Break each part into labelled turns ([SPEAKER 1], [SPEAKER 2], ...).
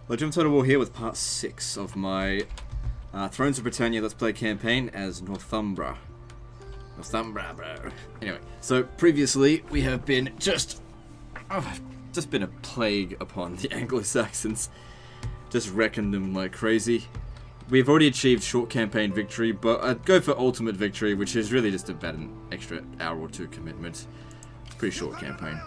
[SPEAKER 1] Legend of Total War here with part 6 of my Thrones of Britannia Let's Play campaign as Northymbre. Northymbre, bro. Anyway, so previously we have been just been a plague upon the Anglo-Saxons. Just wrecking them like crazy. We've already achieved short campaign victory, but I'd go for ultimate victory, which is really just about an extra hour or two commitment. Pretty short campaign.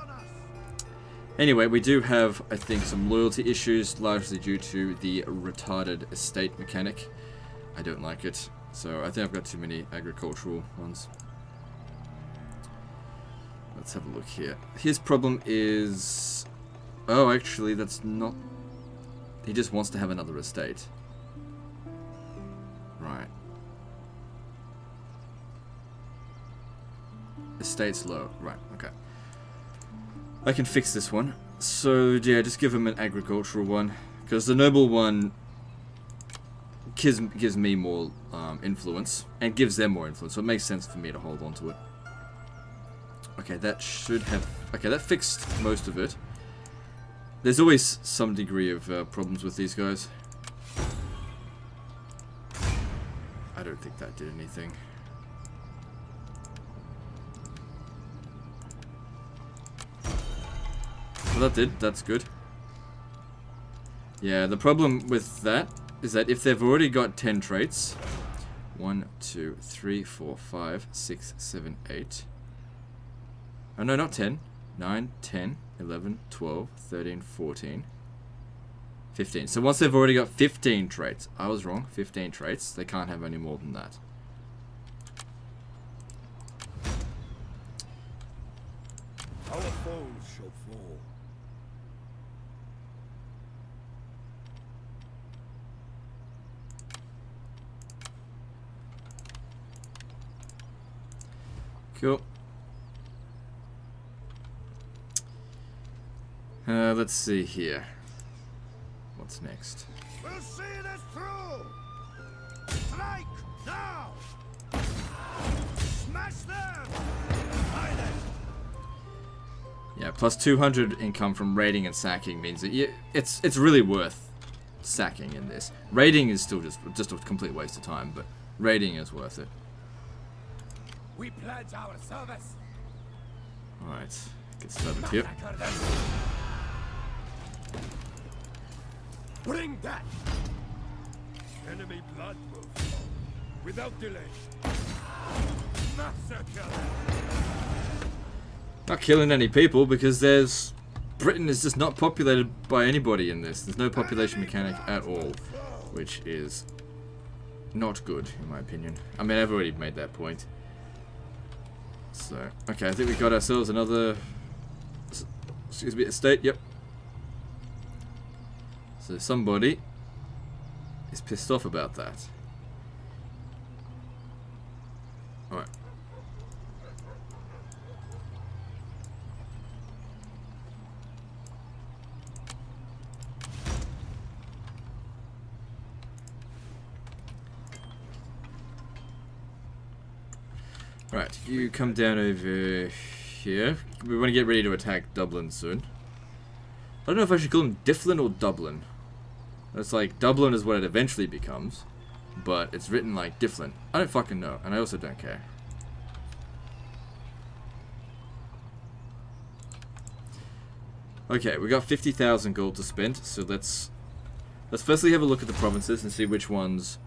[SPEAKER 1] Anyway, we do have, I think, some loyalty issues, largely due to the retarded estate mechanic. I don't like it, so I think I've got too many agricultural ones. Let's have a look here. His problem is... Oh, actually, that's not... He just wants to have another estate. Right. Estate's low. Right, okay. I can fix this one. So, yeah, just give him an agricultural one. Because the noble one gives me more influence. And gives them more influence. So it makes sense for me to hold on to it. Okay, that should have... Okay, that fixed most of it. There's always some degree of problems with these guys. I don't think that did anything. Well, that did. That's good. Yeah, the problem with that is that if they've already got 10 traits... 1, 2, 3, 4, 5, 6, 7, 8... Oh, no, not 10. 9, 10, 11, 12, 13, 14... 15. So once they've already got 15 traits... I was wrong. 15 traits. They can't have any more than that.
[SPEAKER 2] Our foes shall fall.
[SPEAKER 1] Cool. Let's see here. What's next?
[SPEAKER 2] We'll see this through! Strike now! Smash them!
[SPEAKER 1] Yeah, plus 200 income from raiding and sacking means that it's really worth sacking in this. Raiding is still just a complete waste of time, but raiding is worth it.
[SPEAKER 2] We pledge our service.
[SPEAKER 1] Alright, get started here.
[SPEAKER 2] Bring that! Enemy blood will flow without delay. Massacre them!
[SPEAKER 1] Not killing any people because there's... Britain is just not populated by anybody in this. There's no population mechanic at all, which is not good in my opinion. I mean, I've already made that point. So, okay, I think we got ourselves another... Excuse me, estate, yep. So somebody is pissed off about that. Alright. Right, you come down over here. We want to get ready to attack Dublin soon. I don't know if I should call him Difflin or Dublin. It's like, Dublin is what it eventually becomes, but it's written like Difflin. I don't fucking know, and I also don't care. Okay, we got 50,000 gold to spend, so let's firstly have a look at the provinces and see which ones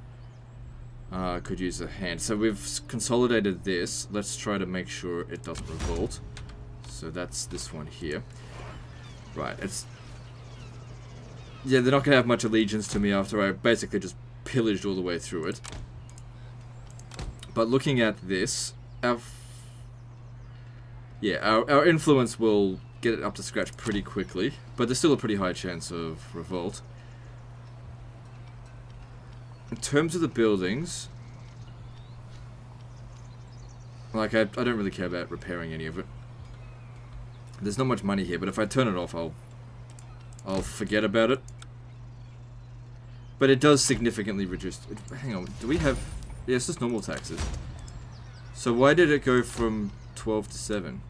[SPEAKER 1] could use a hand. So we've consolidated this. Let's try to make sure it doesn't revolt. So that's this one here. Right, it's... Yeah, they're not going to have much allegiance to me after I basically just pillaged all the way through it. But looking at this, our influence will get it up to scratch pretty quickly, but there's still a pretty high chance of revolt. In terms of the buildings, like, I don't really care about repairing any of it. There's not much money here, but if I turn it off, I'll forget about it. But it does significantly reduce... Hang on, do we have... Yeah, it's just normal taxes. So why did it go from 12 to 7?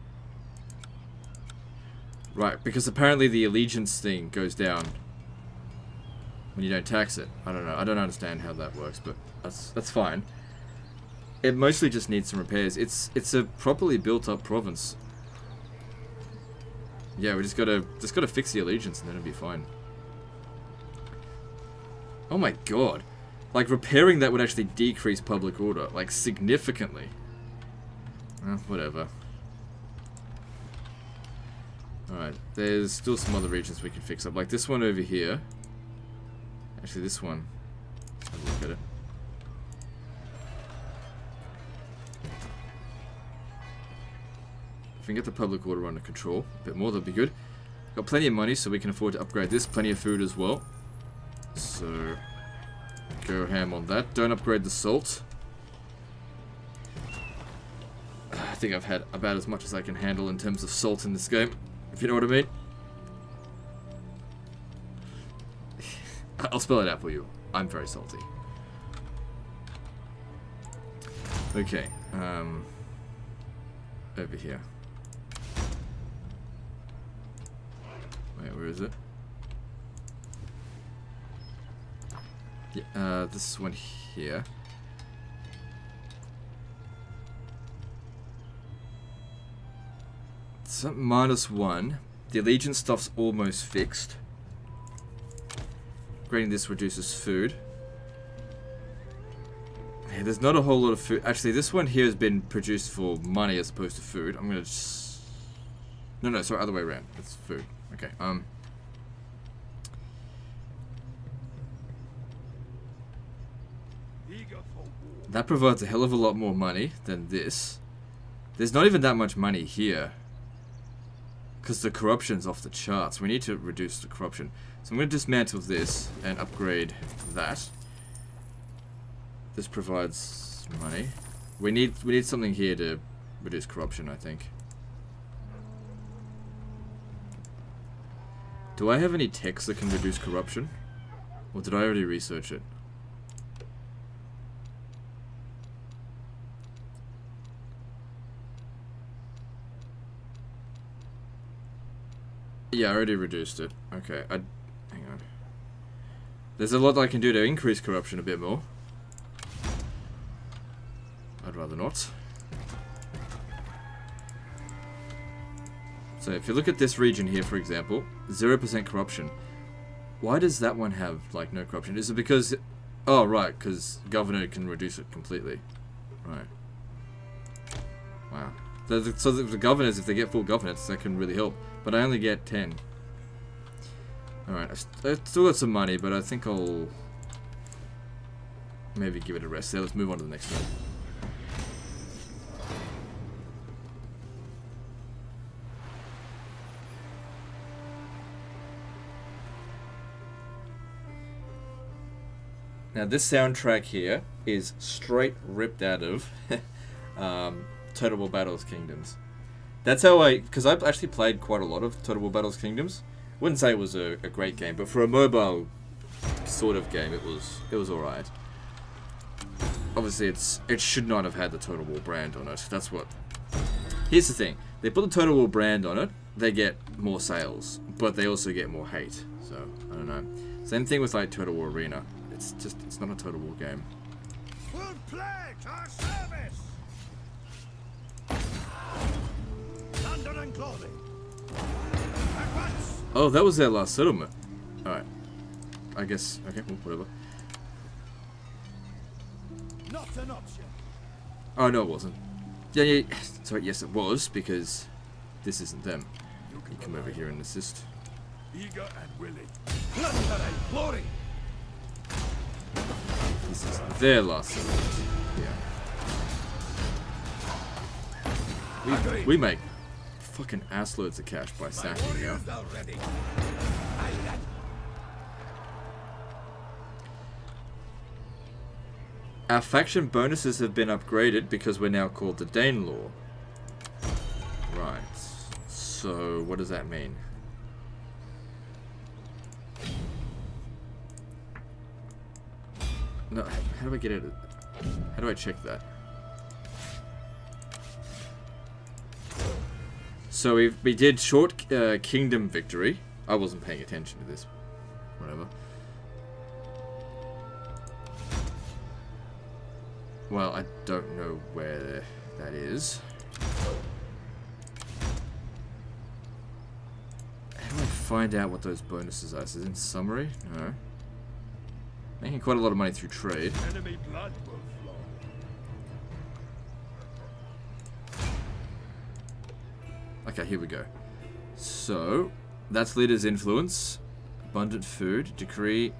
[SPEAKER 1] Right, because apparently the allegiance thing goes down when you don't tax it. I don't know. I don't understand how that works, but that's fine. It mostly just needs some repairs. It's a properly built up province. Yeah, we just gotta fix the allegiance and then it'll be fine. Oh my god. Like, repairing that would actually decrease public order, like, significantly. Whatever. Alright, there's still some other regions we can fix up. Like this one over here. Actually, this one. Let's have a look at it. If we can get the public order under control a bit more, that'd be good. Got plenty of money, so we can afford to upgrade this. Plenty of food as well. So, go ham on that. Don't upgrade the salt. I think I've had about as much as I can handle in terms of salt in this game, if you know what I mean. I'll spell it out for you. I'm very salty. Okay, over here. Wait, where is it? Yeah, this one here. So, -1. The allegiance stuff's almost fixed. Upgrading this reduces food. Yeah, there's not a whole lot of food. Actually, this one here has been produced for money as opposed to food. I'm gonna just... No, sorry, other way around. It's food. Okay, that provides a hell of a lot more money than this. There's not even that much money here. Because the corruption's off the charts. We need to reduce the corruption. So I'm going to dismantle this and upgrade that. This provides money. We need something here to reduce corruption, I think. Do I have any techs that can reduce corruption? Or did I already research it? Yeah, I already reduced it. Okay, hang on. There's a lot I can do to increase corruption a bit more. I'd rather not. So if you look at this region here, for example, 0% corruption. Why does that one have, like, no corruption? Is it because... Oh, right, because governor can reduce it completely. Right. Wow. So the governors, if they get full governance, that can really help. But I only get 10. Alright, I've still got some money, but I think I'll maybe give it a rest. So let's move on to the next one. Now this soundtrack here is straight ripped out of Total War Battles Kingdoms. That's how because I've actually played quite a lot of Total War Battles Kingdoms. Wouldn't say it was a great game, but for a mobile sort of game, it was alright. Obviously, it should not have had the Total War brand on it. That's what. Here's the thing: they put the Total War brand on it, they get more sales, but they also get more hate. So I don't know. Same thing with like Total War Arena. It's not a Total War game.
[SPEAKER 2] We'll pledge our service. Thunder and clothing. At once.
[SPEAKER 1] Oh, that was their last settlement. Alright. I guess, okay, well, whatever.
[SPEAKER 2] Not an option.
[SPEAKER 1] Oh, no, it wasn't. Yeah, sorry, yes, it was, because this isn't them. You can come over here and assist.
[SPEAKER 2] Eager and willing. Plunder and glory.
[SPEAKER 1] This is their last settlement. Yeah. We make fucking assloads of cash by sacking now. Our faction bonuses have been upgraded because we're now called the Danelaw. Right. So, what does that mean? No, how do I get it? How do I check that? So we did short kingdom victory. I wasn't paying attention to this. Whatever. Well, I don't know where that is. How do I find out what those bonuses are? Is it in summary? No. Making quite a lot of money through trade.
[SPEAKER 2] Enemy blood will flow.
[SPEAKER 1] Okay, here we go. So, that's leader's influence. Abundant food. Decree.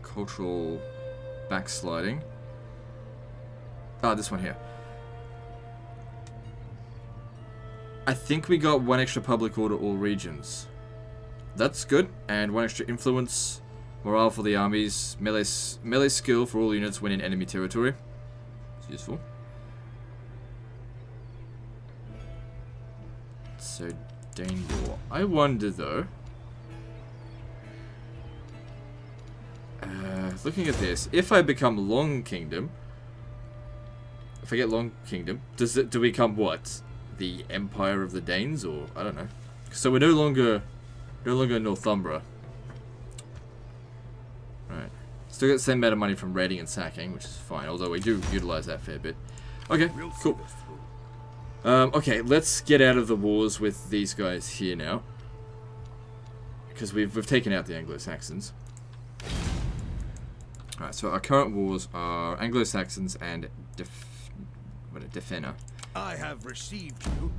[SPEAKER 1] Cultural backsliding. Ah, this one here. I think we got 1 extra public order all regions. That's good. And 1 extra influence. Morale for the armies. Melee skill for all units when in enemy territory. It's useful. So, Dane War. I wonder though. Looking at this, if I become Long Kingdom, if I get Long Kingdom, do we become what? The Empire of the Danes, or I don't know. So we're no longer Northymbre. Right. Still get the same amount of money from raiding and sacking, which is fine. Although we do utilize that fair bit. Okay, cool. Okay, let's get out of the wars with these guys here now, because we've taken out the Anglo-Saxons. Alright, so our current wars are Anglo-Saxons and Defena.
[SPEAKER 3] I have received you.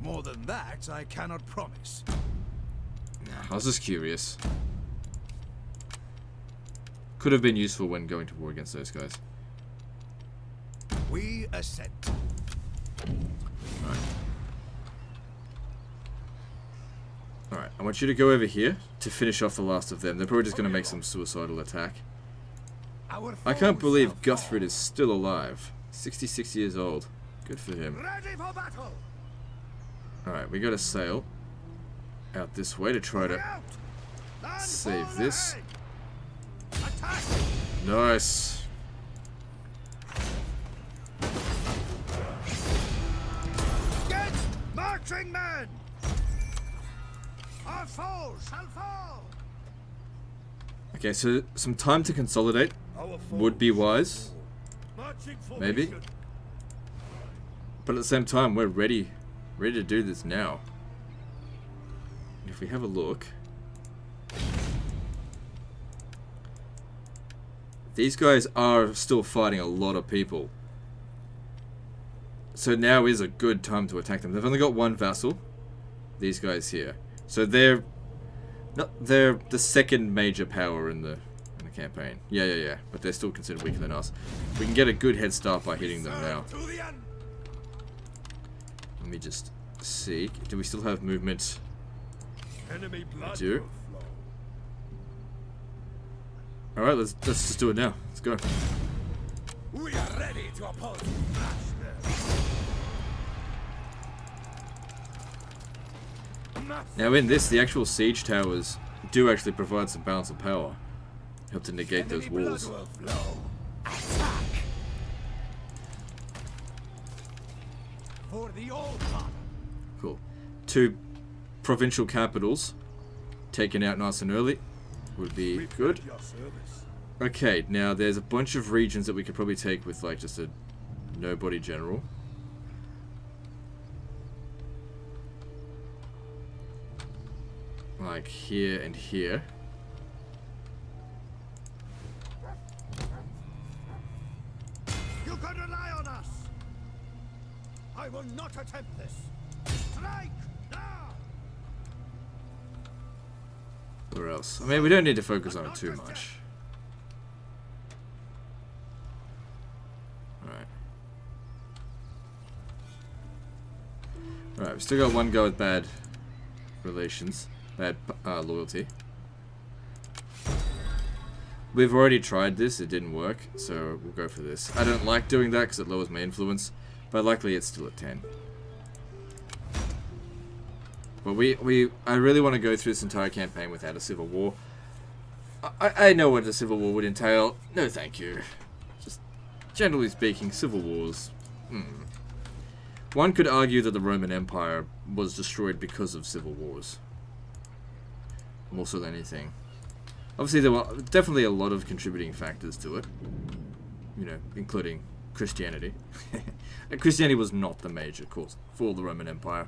[SPEAKER 3] More than that, I cannot promise.
[SPEAKER 1] I was just curious. Could have been useful when going to war against those guys.
[SPEAKER 3] We assent.
[SPEAKER 1] Alright. Alright, I want you to go over here to finish off the last of them. They're probably just going to make some suicidal attack. I can't believe Guthred is still alive. 66 years old. Good for him. Alright, we gotta sail out this way to try to save this. Nice.
[SPEAKER 3] Get marching men! Our foes shall fall!
[SPEAKER 1] Okay, so some time to consolidate would be wise. Maybe. But at the same time, we're ready to do this now. And if we have a look, these guys are still fighting a lot of people. So now is a good time to attack them. They've only got 1 vassal, these guys here. So they're the second major power in the campaign. Yeah. But they're still considered weaker than us. We can get a good head start by hitting them now. Let me just see. Do we still have movement?
[SPEAKER 2] Enemy blood
[SPEAKER 1] We do.
[SPEAKER 2] will flow.
[SPEAKER 1] Alright, let's just do it now. Let's go.
[SPEAKER 3] We are ready to oppose.
[SPEAKER 1] Now in this, the actual siege towers do actually provide some balance of power. Help to negate those walls.
[SPEAKER 3] Attack! For the old father.
[SPEAKER 1] Cool. 2 provincial capitals taken out nice and early would be good.
[SPEAKER 2] Your service.
[SPEAKER 1] Okay, now there's a bunch of regions that we could probably take with like just a nobody general. Like here and here.
[SPEAKER 3] You can rely on us. I will not attempt this. Strike now.
[SPEAKER 1] Where else? I mean, we don't need to focus on it too much. Alright. Alright, we still got 1 go with bad relations. Bad loyalty. We've already tried this, it didn't work, so we'll go for this. I don't like doing that because it lowers my influence, but likely it's still at 10. But I really want to go through this entire campaign without a civil war. I know what a civil war would entail. No thank you. Just generally speaking, civil wars. One could argue that the Roman Empire was destroyed because of civil wars. More so than anything. Obviously there were definitely a lot of contributing factors to it. you know, including Christianity. Christianity was not the major cause for the Roman Empire.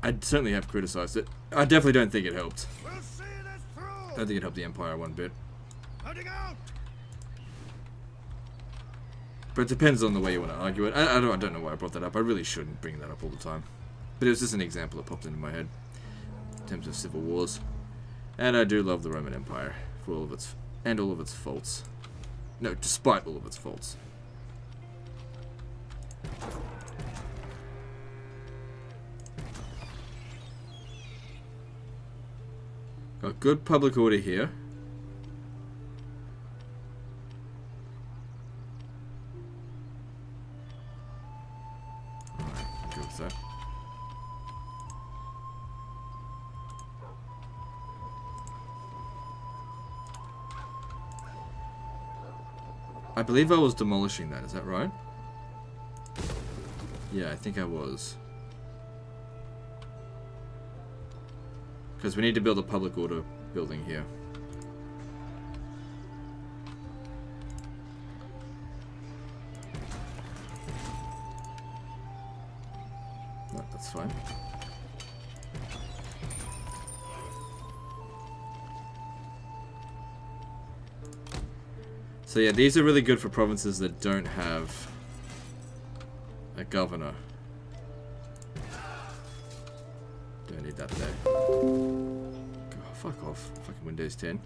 [SPEAKER 1] I certainly have criticized it. I definitely don't think it helped.
[SPEAKER 3] We'll see this through.
[SPEAKER 1] I don't think it helped the Empire one bit.
[SPEAKER 3] Heading out.
[SPEAKER 1] But it depends on the way you want to argue it. I don't know why I brought that up. I really shouldn't bring that up all the time. But it was just an example that popped into my head in terms of civil wars. And I do love the Roman Empire for all of its and all of its faults. No, despite all of its faults. Got good public order here. Alright, good with that. I believe I was demolishing that, is that right? Yeah, I think I was. Because we need to build a public order building here. No, that's fine. So yeah, these are really good for provinces that don't have a governor. Don't need that there. Oh, fuck off. Fucking Windows 10.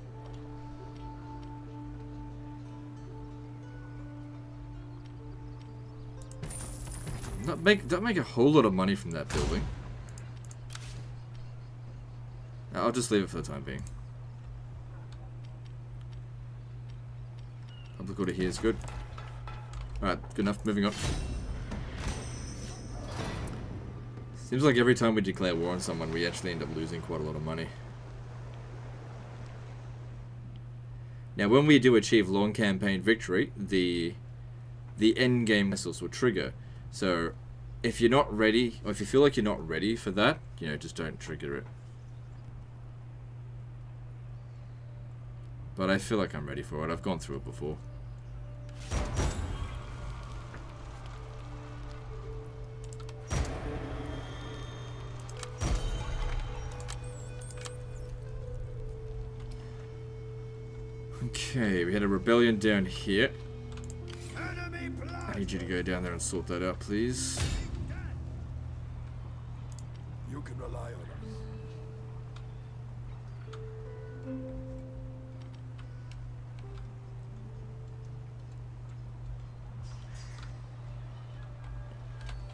[SPEAKER 1] Don't make a whole lot of money from that building. I'll just leave it for the time being. Public order here is good. Alright, good enough. Moving on. Seems like every time we declare war on someone, we actually end up losing quite a lot of money. Now, when we do achieve long campaign victory, the end game missiles will trigger. So, if you're not ready, or if you feel like you're not ready for that, you know, just don't trigger it. But I feel like I'm ready for it. I've gone through it before. Okay, we had a rebellion down here. I need you to go down there and sort that out, please.
[SPEAKER 2] You can rely on us.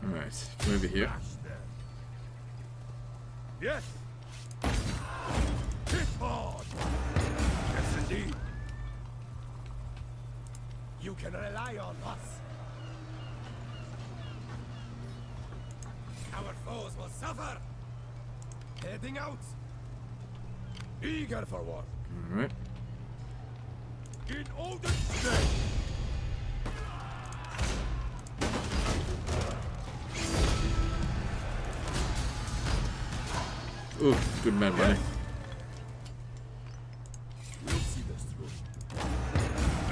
[SPEAKER 1] Alright, come over here.
[SPEAKER 2] Yes. Hit hard. Yes, indeed. You can rely on us. Our foes will suffer. Heading out. Eager for war.
[SPEAKER 1] Alright.
[SPEAKER 2] In Odin's name.
[SPEAKER 1] Ooh, good man, money.
[SPEAKER 2] We'll see this through.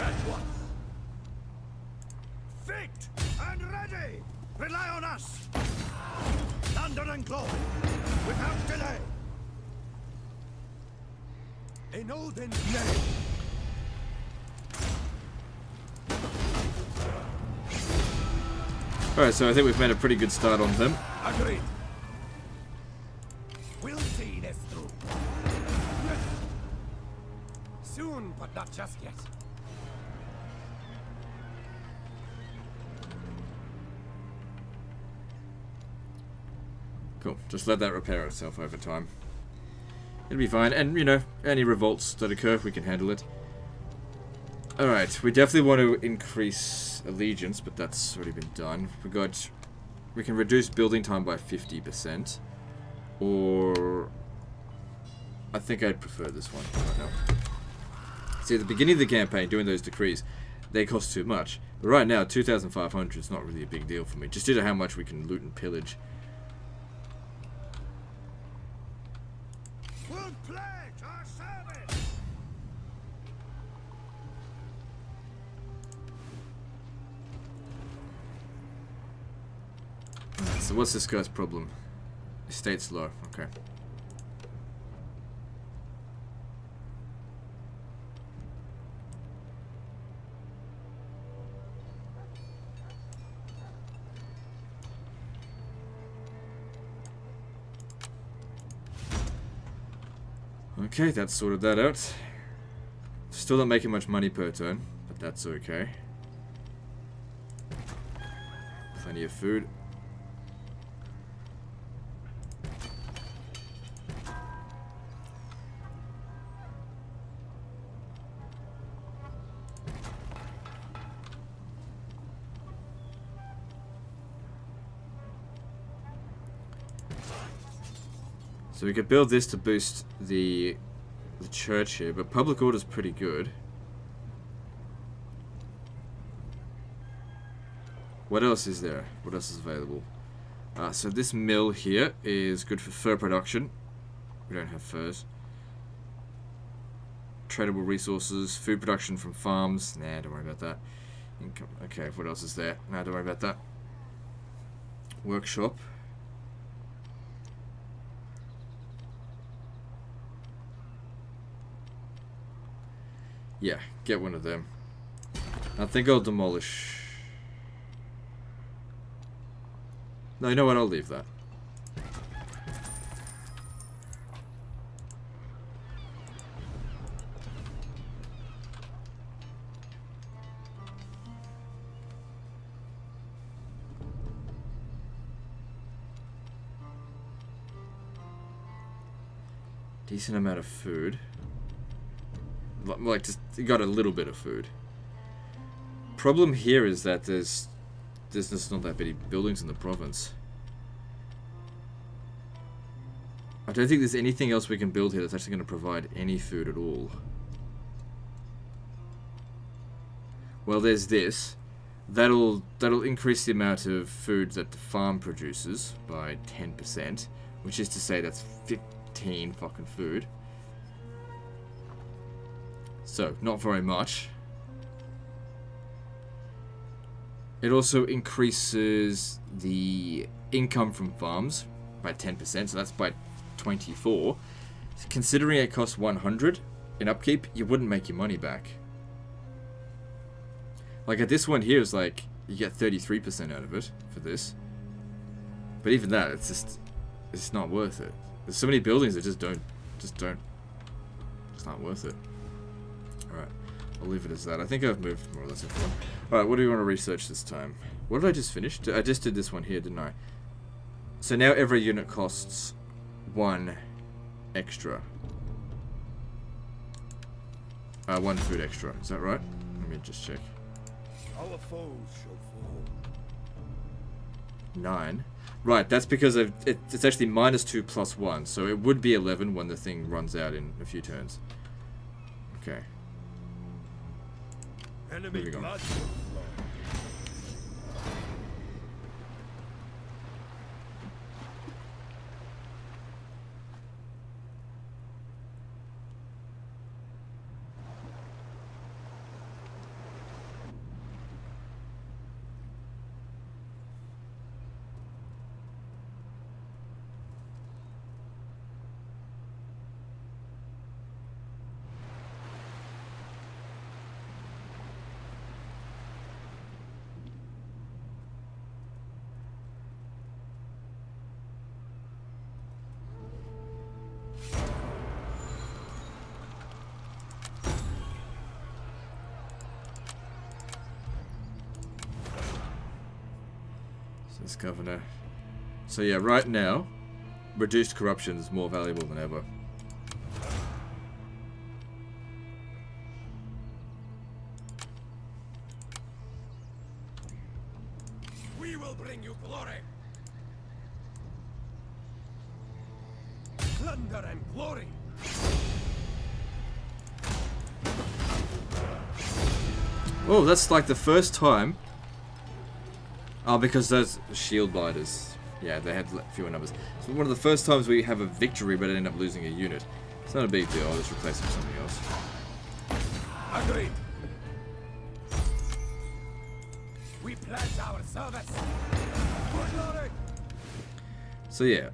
[SPEAKER 2] At once.
[SPEAKER 3] Fit and ready. Rely on us. Thunder and glory. Without delay.
[SPEAKER 2] In Odin's name.
[SPEAKER 1] Alright, so I think we've made a pretty good start on them.
[SPEAKER 2] Agreed. We'll see this through. Yes. Soon, but not just yet.
[SPEAKER 1] Cool. Just let that repair itself over time. It'll be fine. And, you know, any revolts that occur, we can handle it. Alright, we definitely want to increase allegiance, but that's already been done. We can reduce building time by 50%. Or... I think I'd prefer this one right now. See, at the beginning of the campaign, doing those decrees, they cost too much. But right now, 2,500 is not really a big deal for me, just due to how much we can loot and pillage.
[SPEAKER 3] We'll pledge our service.
[SPEAKER 1] So what's this guy's problem? Estate's low. Okay. Okay, that sorted that out. Still not making much money per turn, but that's okay. Plenty of food. So we could build this to boost the church here, but public order's pretty good. What else is there? What else is available? So this mill here is good for fur production. We don't have furs. Tradable resources, food production from farms. Nah, don't worry about that. Income. Okay, what else is there? Nah, don't worry about that. Workshop. Yeah, get one of them. I think I'll demolish. No, you know what? I'll leave that. Decent amount of food. Like, just got a little bit of food. Problem here is that there's just not that many buildings in the province. I don't think there's anything else we can build here that's actually going to provide any food at all. Well, there's this. That'll increase the amount of food that the farm produces by 10%, which is to say that's 15 fucking food. So, not very much. It also increases the income from farms by 10%, so that's by 24. Considering it costs 100 in upkeep, you wouldn't make your money back. Like at this one here is like, you get 33% out of it for this. But even that, it's not worth it. There's so many buildings that just not worth it. Alright, I'll leave it as that. I think I've moved more or less everyone. Alright, what do we want to research this time? What did I just finish? I just did this one here, didn't I? So now every unit costs 1 extra. 1 food extra. Is that right? Let me just check.
[SPEAKER 2] Our foes shall fall.
[SPEAKER 1] 9. Right, that's because it's actually -2 + 1, so it would be 11 when the thing runs out in a few turns. Okay.
[SPEAKER 2] Enemy
[SPEAKER 1] Moving on.
[SPEAKER 2] blood will flow.
[SPEAKER 1] This governor. So yeah, right now, reduced corruption is more valuable than ever.
[SPEAKER 3] We will bring you glory. Plunder and glory.
[SPEAKER 1] Oh, that's like the first time. Oh, because those shield biters, yeah, they had fewer numbers. So one of the first times we have a victory, but end up losing a unit. It's not a big deal. I'll just replace it with something else.
[SPEAKER 3] Agreed. We pledge our service. For glory.
[SPEAKER 1] So yeah,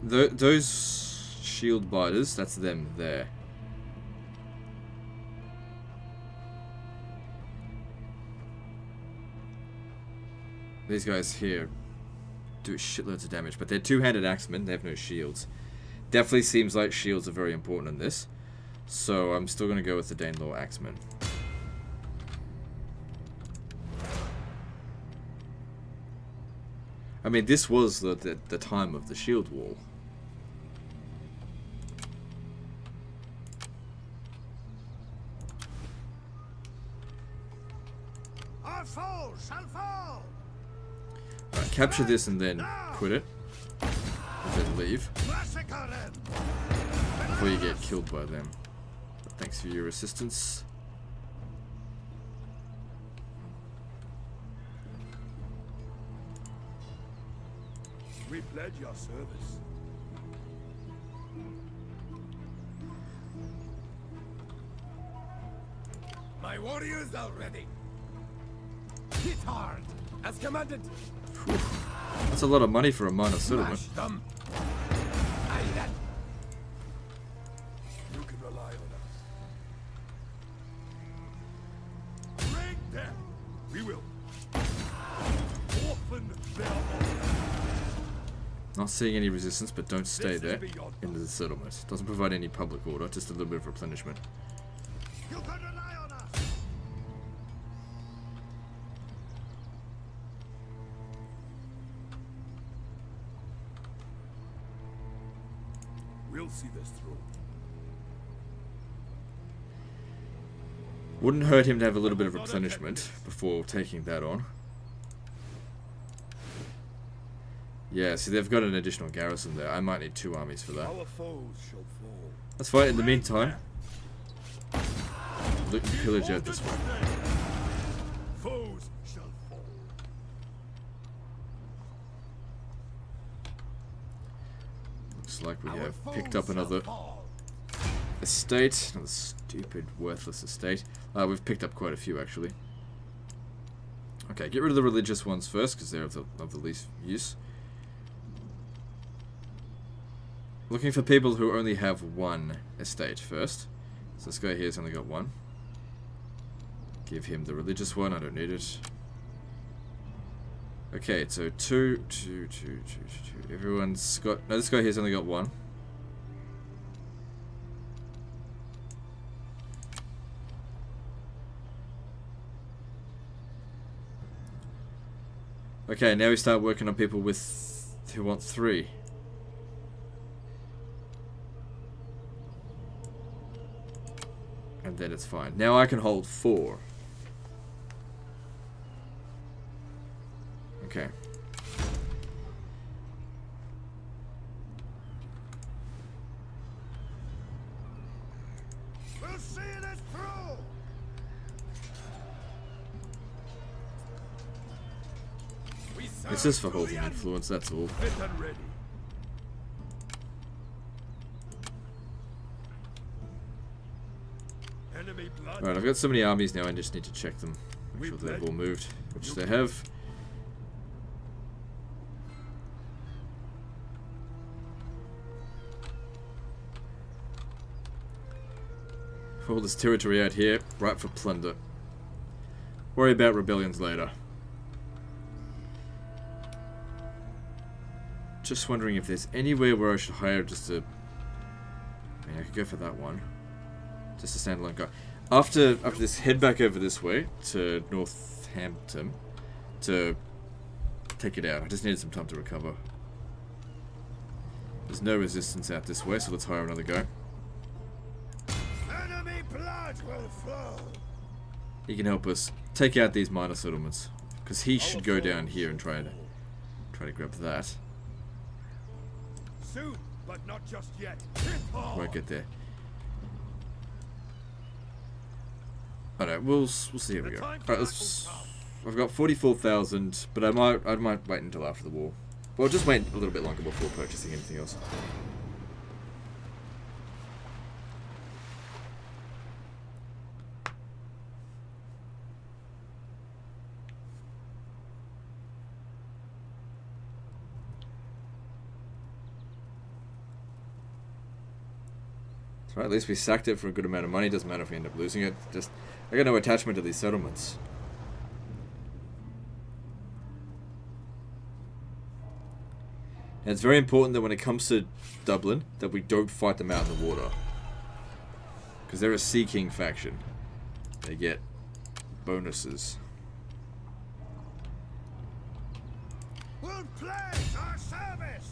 [SPEAKER 1] those shield biters, that's them there. These guys here do shitloads of damage, but they're two-handed axemen, they have no shields. Definitely seems like shields are very important in this, so I'm still going to go with the Danelaw axemen. I mean, this was the time of the shield wall.
[SPEAKER 3] Our foes shall fall.
[SPEAKER 1] Right, capture this and then quit it. And then leave.
[SPEAKER 3] Massacre them.
[SPEAKER 1] Before you get killed by them. But thanks for your assistance.
[SPEAKER 2] We pledge your service. My warriors are ready. Hit hard, as commanded.
[SPEAKER 1] Whew. That's a lot of money for a minor settlement.
[SPEAKER 2] Smash them. Aye, then. You can rely on us. Break them. We will. Orphan their honor.
[SPEAKER 1] Not seeing any resistance, but don't stay there in the settlement. Doesn't provide any public order, just a little bit of replenishment.
[SPEAKER 3] You can rely on us.
[SPEAKER 2] We'll see this through.
[SPEAKER 1] Wouldn't hurt him to have a little bit of replenishment before taking that on. Yeah, see, they've got an additional garrison there. I might need 2 armies for that.
[SPEAKER 2] Our foes shall fall.
[SPEAKER 1] Let's fight in the meantime. Loot and pillage out this way.
[SPEAKER 2] Foes shall fall.
[SPEAKER 1] Looks like we have picked up another estate. Another stupid, worthless estate. We've picked up quite a few, actually. Okay, get rid of the religious ones first, because they're of the least use. Looking for people who only have 1 estate first. So this guy here's only got 1. Give him the religious one, I don't need it. Okay, so 2. Everyone's got... No, this guy here's only got 1. Okay, now we start working on people who want 3. And then it's fine. Now I can hold 4. Okay.
[SPEAKER 3] We'll see this through.
[SPEAKER 1] It's just for holding influence, that's all.
[SPEAKER 2] Fit and ready. Enemy blood.
[SPEAKER 1] Alright, I've got so many armies now, I just need to check them. Make sure they've all moved, which they have. All this territory out here, right for plunder. Worry about rebellions later. Just wondering if there's anywhere where I should hire just a... I mean, I could go for that one. Just a standalone guy. After this, head back over this way to Northampton to take it out. I just needed some time to recover. There's no resistance out this way, so let's hire another guy.
[SPEAKER 3] Enemy blood will flow.
[SPEAKER 1] He can help us take out these minor settlements, because he should go down here and try to grab that.
[SPEAKER 2] Soon, but not just yet.
[SPEAKER 1] Won't get there. Alright, we'll see how we go. Alright, let's... I've got 44,000, but I might wait until after the war. Well, just wait a little bit longer before purchasing anything else. That's right, at least we sacked it for a good amount of money. Doesn't matter if we end up losing it. Just, I got no attachment to these settlements. And it's very important that when it comes to Dublin, that we don't fight them out in the water. Because they're a Sea King faction. They get bonuses.
[SPEAKER 3] We'll pledge our service!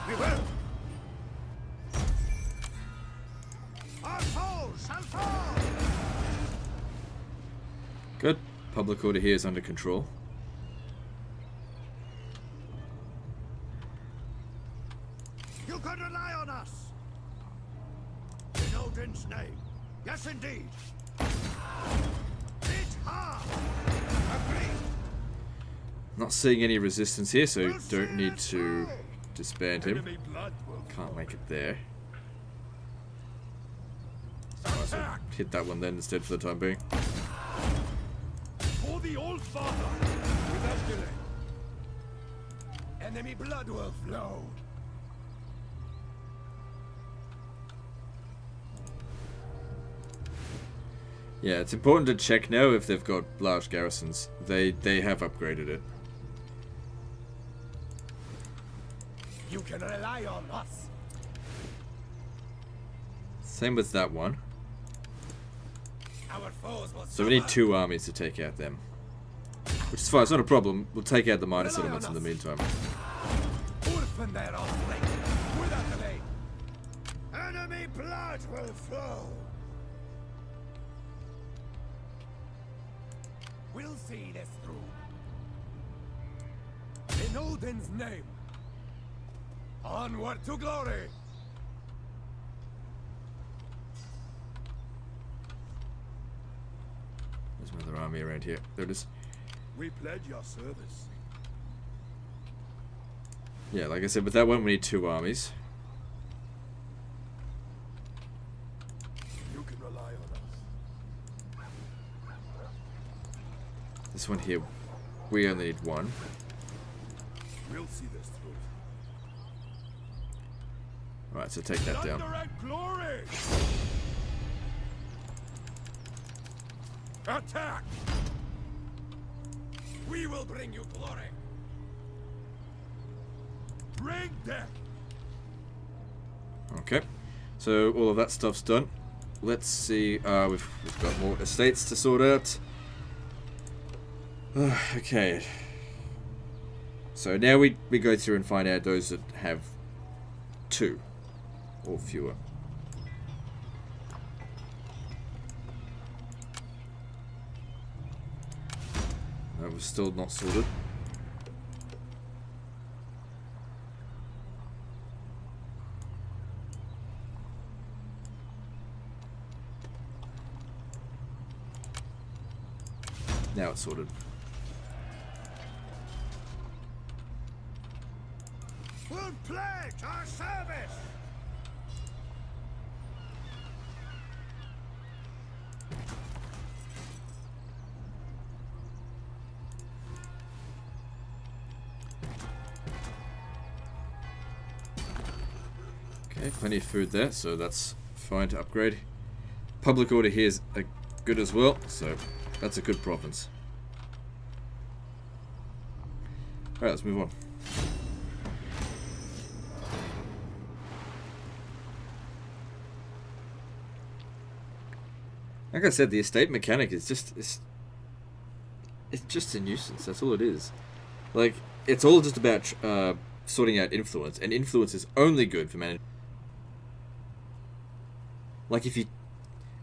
[SPEAKER 3] We will! Our foes shall fall!
[SPEAKER 1] Good. Public order here is under control.
[SPEAKER 3] You can rely on us! In Odin's name. Yes, indeed. Hit hard! Agreed!
[SPEAKER 1] Not seeing any resistance here, so
[SPEAKER 3] We'll
[SPEAKER 1] don't need
[SPEAKER 3] see it
[SPEAKER 1] to
[SPEAKER 3] through.
[SPEAKER 1] disband him.
[SPEAKER 2] Enemy blood will
[SPEAKER 1] Can't
[SPEAKER 2] flow.
[SPEAKER 1] make it there. Might as well hit that one then instead for the time being.
[SPEAKER 2] For the old father, without delay. Enemy blood will flow.
[SPEAKER 1] Yeah, it's important to check now if they've got large garrisons. They have upgraded it.
[SPEAKER 2] You can rely on us.
[SPEAKER 1] Same with that one.
[SPEAKER 2] Our foes will
[SPEAKER 1] So we need 2 armies to take out them. Which is fine, it's not a problem. We'll take out the minor settlements in the meantime.
[SPEAKER 2] orphan their offspring without delay.
[SPEAKER 3] Enemy blood will flow!
[SPEAKER 2] We'll see this through. In Odin's name. Onward to glory.
[SPEAKER 1] There's another army around here. There it is.
[SPEAKER 2] We pledge your service.
[SPEAKER 1] Yeah, like I said, with that one we need 2 armies.
[SPEAKER 2] You can rely on us.
[SPEAKER 1] This one here, we only need 1.
[SPEAKER 2] We'll see this through.
[SPEAKER 1] Alright, so take that down.
[SPEAKER 2] Thunder and glory! Attack! We will bring you glory. Bring death!
[SPEAKER 1] Okay, so all of that stuff's done. Let's see, we've got more estates to sort out. Okay. So now we go through and find out those that have 2 or fewer. That was still not sorted. Now it's sorted.
[SPEAKER 3] We'll pledge our service!
[SPEAKER 1] Okay, plenty of food there, so that's fine to upgrade. Public order here is good as well, so that's a good province. Alright, let's move on. Like I said, the estate mechanic is just it's just a nuisance. That's all it is. Like, it's all just about sorting out influence, and influence is only good for managing. Like,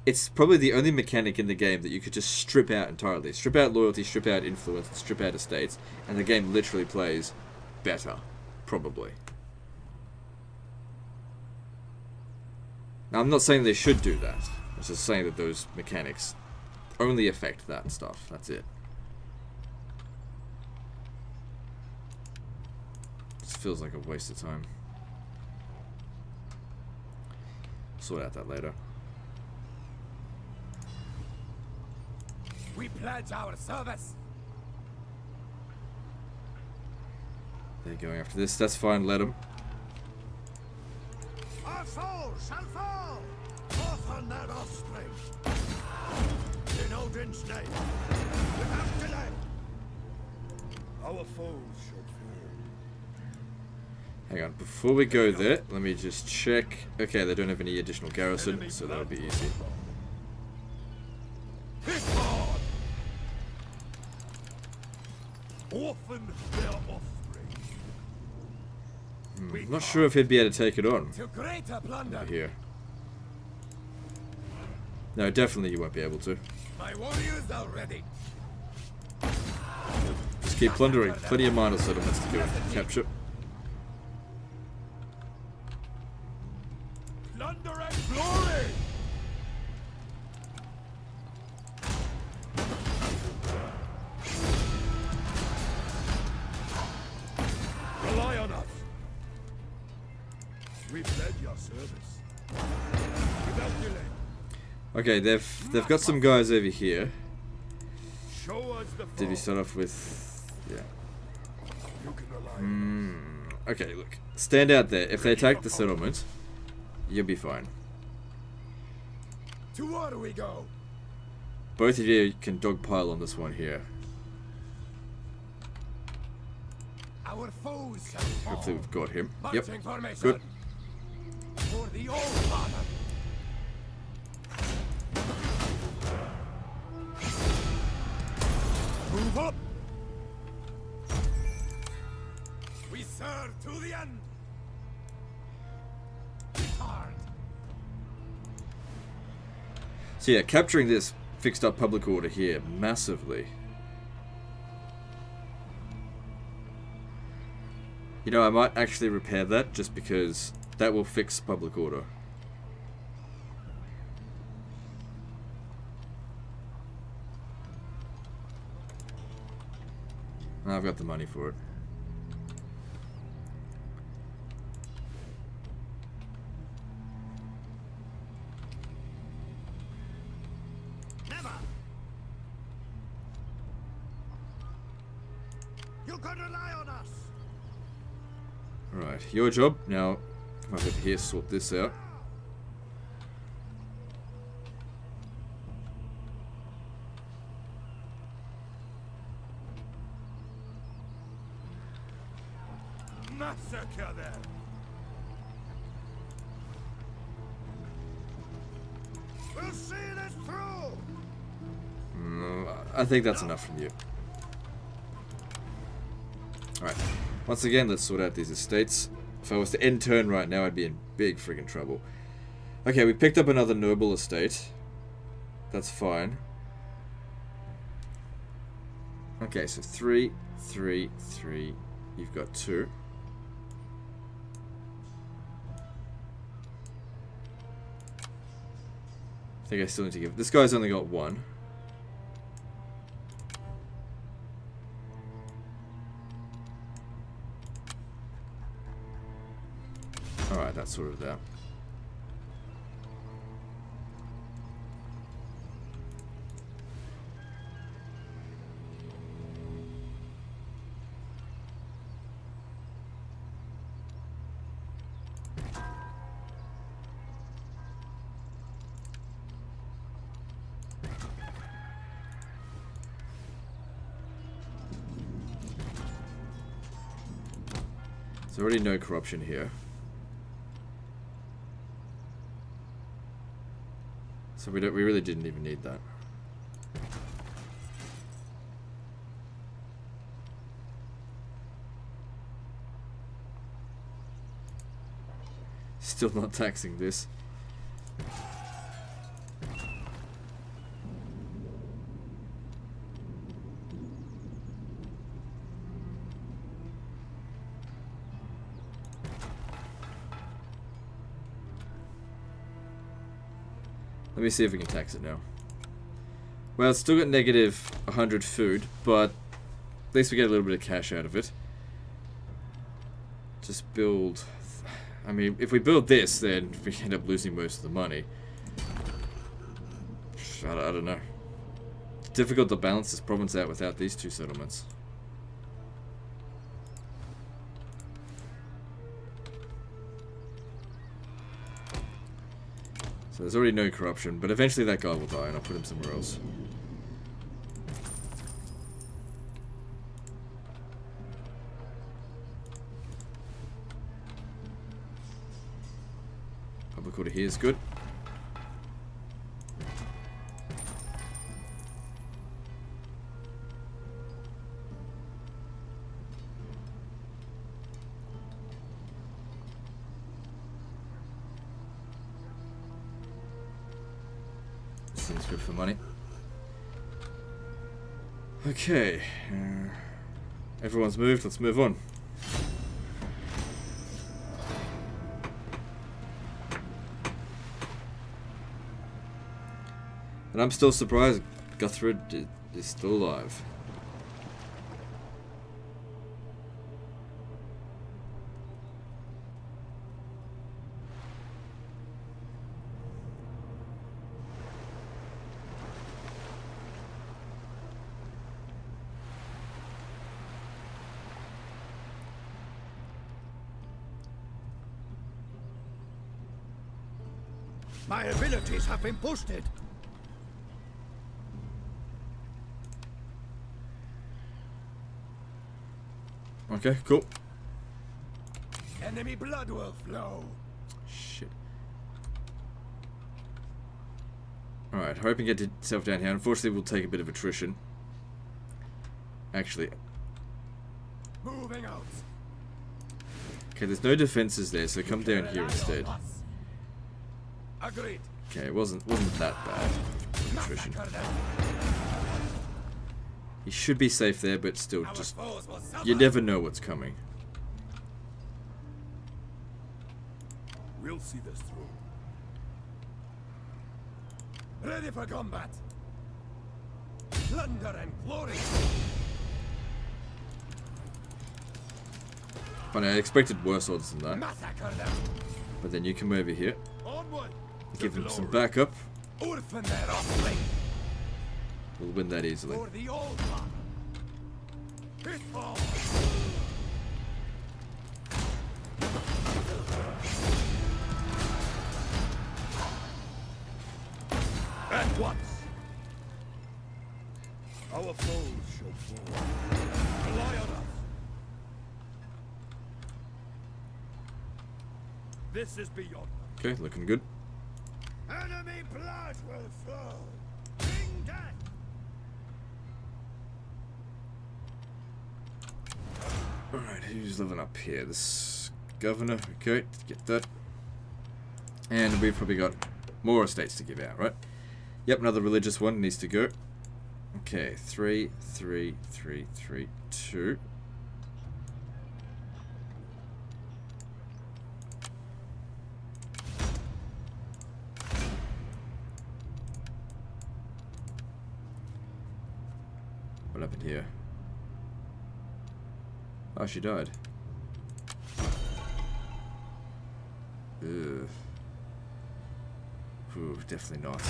[SPEAKER 1] it's probably the only mechanic in the game that you could just strip out entirely. Strip out loyalty, strip out influence, and strip out estates, and the game literally plays better. Probably. Now, I'm not saying they should do that. I'm just saying that those mechanics only affect that stuff. That's it. Just feels like a waste of time. Sort out that later.
[SPEAKER 2] We pledge our service.
[SPEAKER 1] They're going after this. That's fine, let them.
[SPEAKER 3] Our foes shall fall! Off on their offspring! In Odin's name, without delay!
[SPEAKER 2] Our foes shall fall.
[SPEAKER 1] Hang on, before we go there, let me just check. Okay, they don't have any additional garrison, so that'll be easy.
[SPEAKER 2] Hit hard! Orphan their offspring.
[SPEAKER 1] I'm not sure if he'd be able to take it on
[SPEAKER 3] To greater plunder!
[SPEAKER 1] over here. No, definitely you won't be able to.
[SPEAKER 3] My warriors are ready!
[SPEAKER 1] Just keep plundering. Plenty of minor settlements to go and capture.
[SPEAKER 2] Plunder and glory! Rely on us. We pledge your service. Without delay.
[SPEAKER 1] Okay, they've got some guys over here.
[SPEAKER 2] Show us the
[SPEAKER 1] Did we
[SPEAKER 2] foe.
[SPEAKER 1] start off with? Yeah.
[SPEAKER 2] You can rely on
[SPEAKER 1] Okay, look. Stand out there. If they attack the settlement, you'll be fine.
[SPEAKER 3] us. To war we go!
[SPEAKER 1] Both of you can dogpile on this one here.
[SPEAKER 3] Our foes shall fall!
[SPEAKER 1] Hopefully we've got him. Yep.
[SPEAKER 3] Marching formation!
[SPEAKER 1] Good.
[SPEAKER 3] For the old father! Move up! We serve to the end! Hard!
[SPEAKER 1] So yeah, capturing this fixed up public order here massively. You know, I might actually repair that just because that will fix public order. I've got the money for it.
[SPEAKER 3] Never! You can rely on us!
[SPEAKER 1] Alright, your job. Now, come over here, sort this out.
[SPEAKER 2] massacre them.
[SPEAKER 3] We'll see this through!
[SPEAKER 1] I think that's enough from you. Alright. Once again, let's sort out these estates. If I was to end turn right now, I'd be in big friggin' trouble. Okay, we picked up another noble estate. That's fine. Okay, so 3, 3, 3. You've got 2. I think I still need to give... This guy's only got 1. Alright, that's sort of that. There's already no corruption here. So we really didn't even need that. Still not taxing this. Let me see if we can tax it now. Well, it's still got negative 100 food, but at least we get a little bit of cash out of it. Just build... I mean, if we build this, then we end up losing most of the money. I don't know. It's difficult to balance this province out without these two settlements. So there's already no corruption, but eventually that guy will die and I'll put him somewhere else. Public order here is good. Seems good for money. Okay. Everyone's moved, let's move on. And I'm still surprised Guthred is still alive.
[SPEAKER 3] My abilities have been boosted.
[SPEAKER 1] Okay, cool.
[SPEAKER 3] Enemy blood will flow.
[SPEAKER 1] Shit. Alright, hurry up and get yourself down here. Unfortunately, we'll take a bit of attrition. Actually.
[SPEAKER 3] Moving out.
[SPEAKER 1] Okay, there's no defenses there, so come down here instead.
[SPEAKER 3] Agreed.
[SPEAKER 1] Okay, it wasn't that bad. Attrition. He should be safe there, but still, just you never know what's coming.
[SPEAKER 2] We'll see this through.
[SPEAKER 3] Ready for combat. Plunder and glory.
[SPEAKER 1] Funny, I expected worse odds than that.
[SPEAKER 3] Massacre them.
[SPEAKER 1] But then you come over here,
[SPEAKER 2] Onward.
[SPEAKER 1] give them some backup.
[SPEAKER 3] Orphan their offspring.
[SPEAKER 1] We'll win that easily.
[SPEAKER 3] For the old one. Pitfall. At once.
[SPEAKER 2] Our foes shall fall. Rely on us. This is beyond.
[SPEAKER 1] Okay, looking good.
[SPEAKER 3] Enemy blood will flow. Bring death.
[SPEAKER 1] Alright, who's living up here? This governor, okay, get that. And we've probably got more estates to give out, right? Yep, another religious one needs to go. Okay, 3, 3, 3, 3, 2. What happened here? Oh, she died. Ugh. Ooh, definitely not.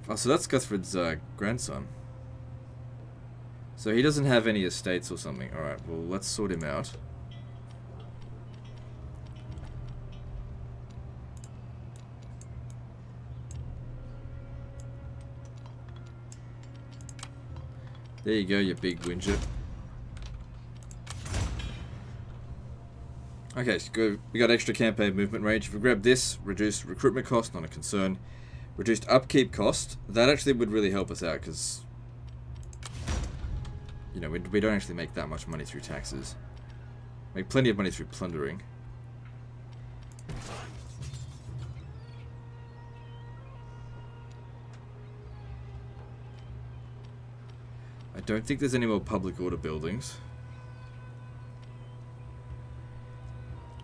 [SPEAKER 1] Oh, so that's Guthred's grandson. So he doesn't have any estates or something. Alright, well, let's sort him out. There you go, you big whinger. Okay, so we got extra campaign movement range. If we grab this, reduced recruitment cost, not a concern. Reduced upkeep cost, that actually would really help us out because, you know, we don't actually make that much money through taxes. Make plenty of money through plundering. I don't think there's any more public order buildings.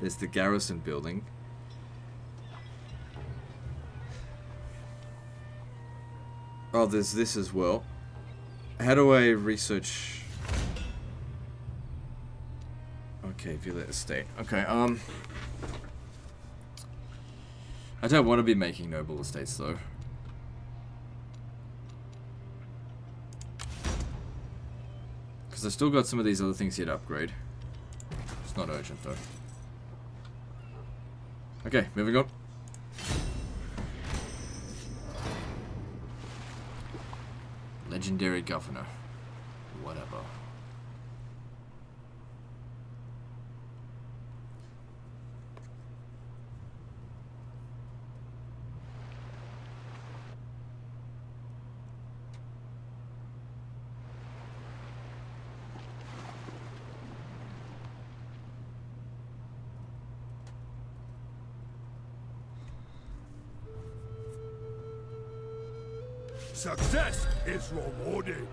[SPEAKER 1] There's the garrison building. Oh, there's this as well. How do I research? Okay, view that estate. Okay, I don't want to be making noble estates though. Because I've still got some of these other things here to upgrade. merchant, though. Okay, moving on. Legendary governor. Whatever.
[SPEAKER 2] Success is rewarded.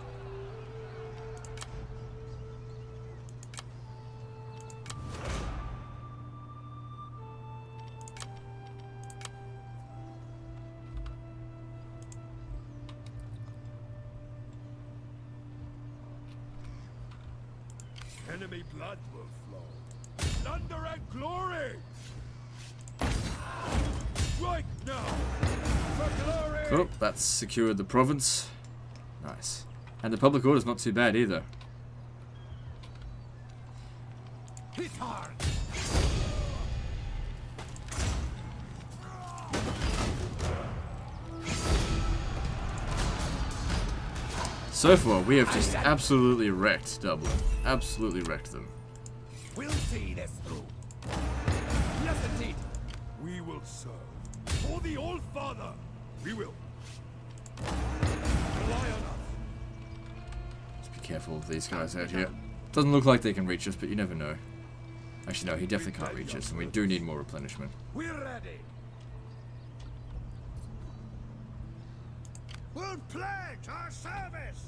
[SPEAKER 2] Enemy blood will flow. Thunder and glory! Strike now! For glory!
[SPEAKER 1] Cool, that's secured the province. Nice. And the public order's not too bad either.
[SPEAKER 3] Hit hard.
[SPEAKER 1] So far, we have just absolutely wrecked Dublin. Absolutely wrecked them.
[SPEAKER 3] We'll see this through. Yes, indeed.
[SPEAKER 2] We will serve. For the Old Father, we will. Rely on us.
[SPEAKER 1] Just be careful of these guys out here. Doesn't look like they can reach us, but you never know. Actually, no, he definitely can't reach us, and we do need more replenishment.
[SPEAKER 3] We're ready. We'll pledge our service.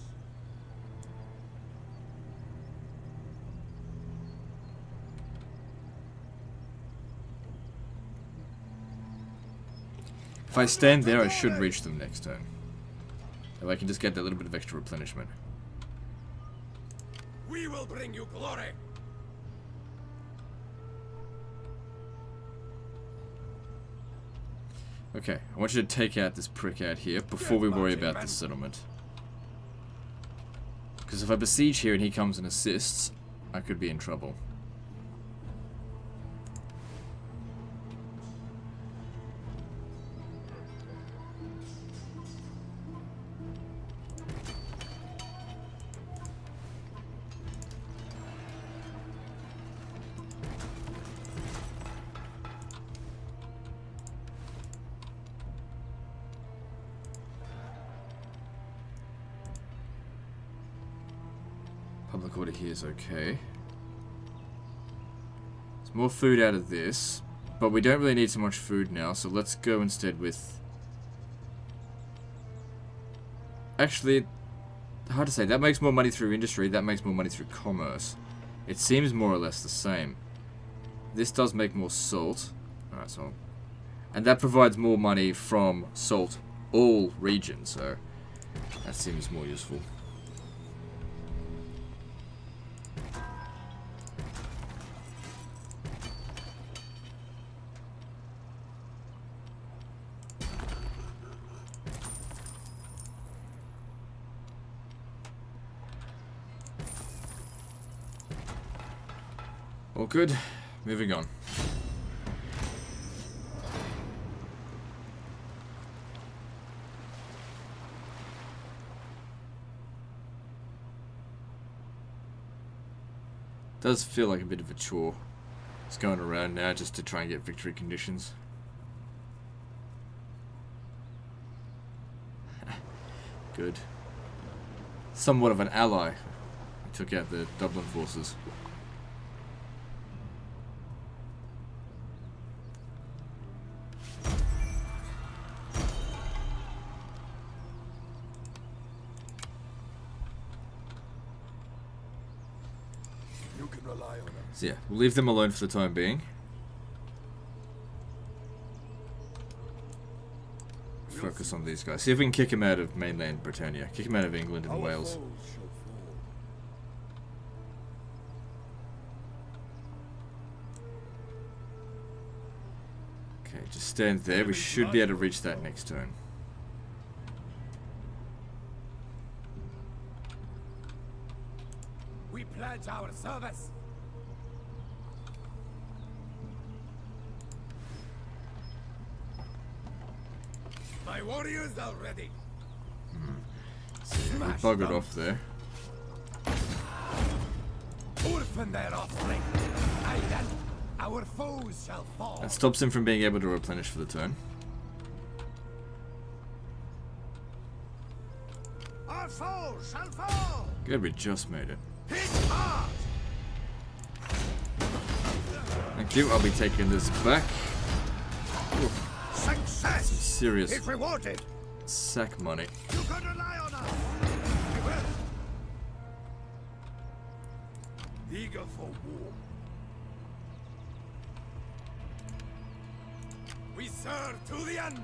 [SPEAKER 1] If I stand there, I should reach them next turn. So I can just get that little bit of extra replenishment.
[SPEAKER 3] We will bring you glory.
[SPEAKER 1] Okay, I want you to take out this prick out here before we worry about this settlement. Because if I besiege here and he comes and assists, I could be in trouble. Public order here is okay. There's more food out of this, but we don't really need so much food now, so let's go instead with... Actually, hard to say. That makes more money through industry, that makes more money through commerce. It seems more or less the same. This does make more salt. Alright, so... And that provides more money from salt all regions, so that seems more useful. All good. Moving on. Does feel like a bit of a chore. It's going around now just to try and get victory conditions. Good. Somewhat of an ally. We took out the Dublin forces.
[SPEAKER 2] You can rely on us.
[SPEAKER 1] So yeah, we'll leave them alone for the time being. Focus on these guys. See if we can kick him out of mainland Britannia. Kick him out of England and
[SPEAKER 2] Our
[SPEAKER 1] Wales.
[SPEAKER 2] foes shall fall.
[SPEAKER 1] Okay, just stand there. We should be able to reach that next turn.
[SPEAKER 3] We pledge our service. My warriors are ready.
[SPEAKER 1] We buggered off there.
[SPEAKER 3] Orphan their offspring. Aye then, our foes shall fall.
[SPEAKER 1] That stops him from being able to replenish for the turn.
[SPEAKER 3] Our foes shall fall.
[SPEAKER 1] Good, we just made it.
[SPEAKER 3] Hit hard.
[SPEAKER 1] Thank you, I'll be taking this back.
[SPEAKER 3] Success
[SPEAKER 1] Serious
[SPEAKER 3] is rewarded.
[SPEAKER 1] sack money.
[SPEAKER 3] You can rely on us. We will. Eager for war. We serve to the end.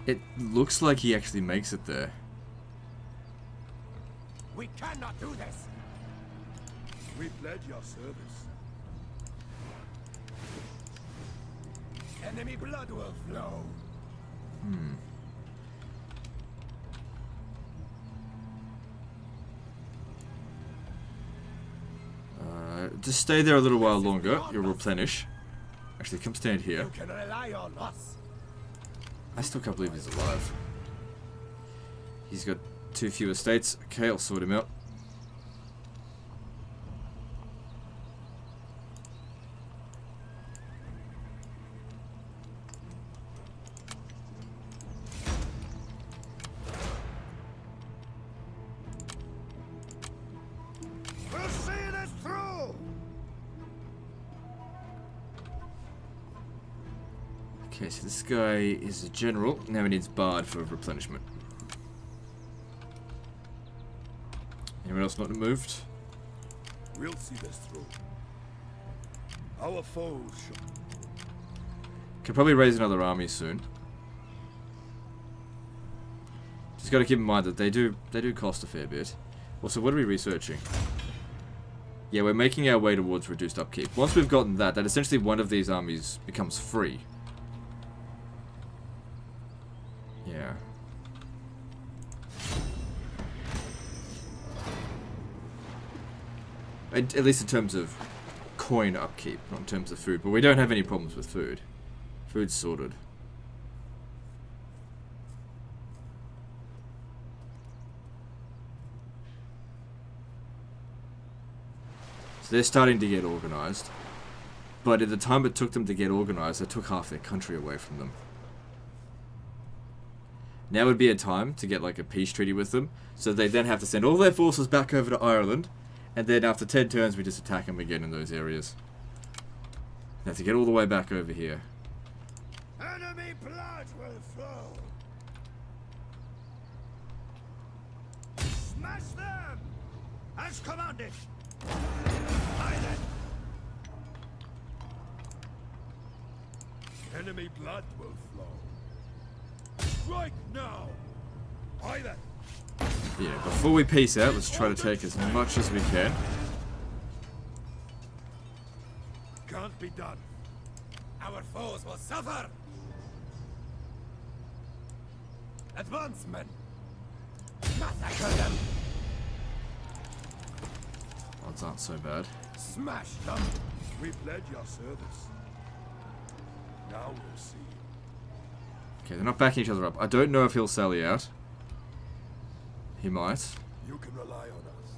[SPEAKER 1] It looks like he actually makes it there.
[SPEAKER 3] We cannot do this. We pledge your service. Enemy blood will flow.
[SPEAKER 1] Just stay there a little while longer. You'll replenish. Actually, come stand here.
[SPEAKER 3] You can rely on us.
[SPEAKER 1] I still can't believe he's alive. He's got 2 fewer states. Okay, I'll sort him out.
[SPEAKER 3] We'll see this through.
[SPEAKER 1] Okay, so this guy is a general. Now he needs Bard for replenishment. Anyone else not moved?
[SPEAKER 2] We'll see this through. Our foes shall...
[SPEAKER 1] Could probably raise another army soon. Just got to keep in mind that they do cost a fair bit. Also, what are we researching? Yeah, we're making our way towards reduced upkeep. Once we've gotten that, essentially one of these armies becomes free. Yeah. At least in terms of coin upkeep, not in terms of food. But we don't have any problems with food. Food's sorted. So they're starting to get organized. But at the time it took them to get organized, it took half their country away from them. Now would be a time to get like a peace treaty with them, so they then have to send all their forces back over to Ireland, and then after 10 turns we just attack them again in those areas. They have to get all the way back over here.
[SPEAKER 3] Enemy blood will flow. Smash them! As commanded. Aye then.
[SPEAKER 2] Enemy blood will flow. Strike now! Aye then!
[SPEAKER 1] Yeah, before we peace out, let's try to take as much as we can.
[SPEAKER 2] Can't be done.
[SPEAKER 3] Our foes will suffer. Advance, men. Massacre them.
[SPEAKER 1] Odds aren't so bad.
[SPEAKER 3] Smash them.
[SPEAKER 2] We pledge your service. Now we'll see.
[SPEAKER 1] Okay, they're not backing each other up. I don't know if he'll sally out. He might.
[SPEAKER 2] You can rely on us.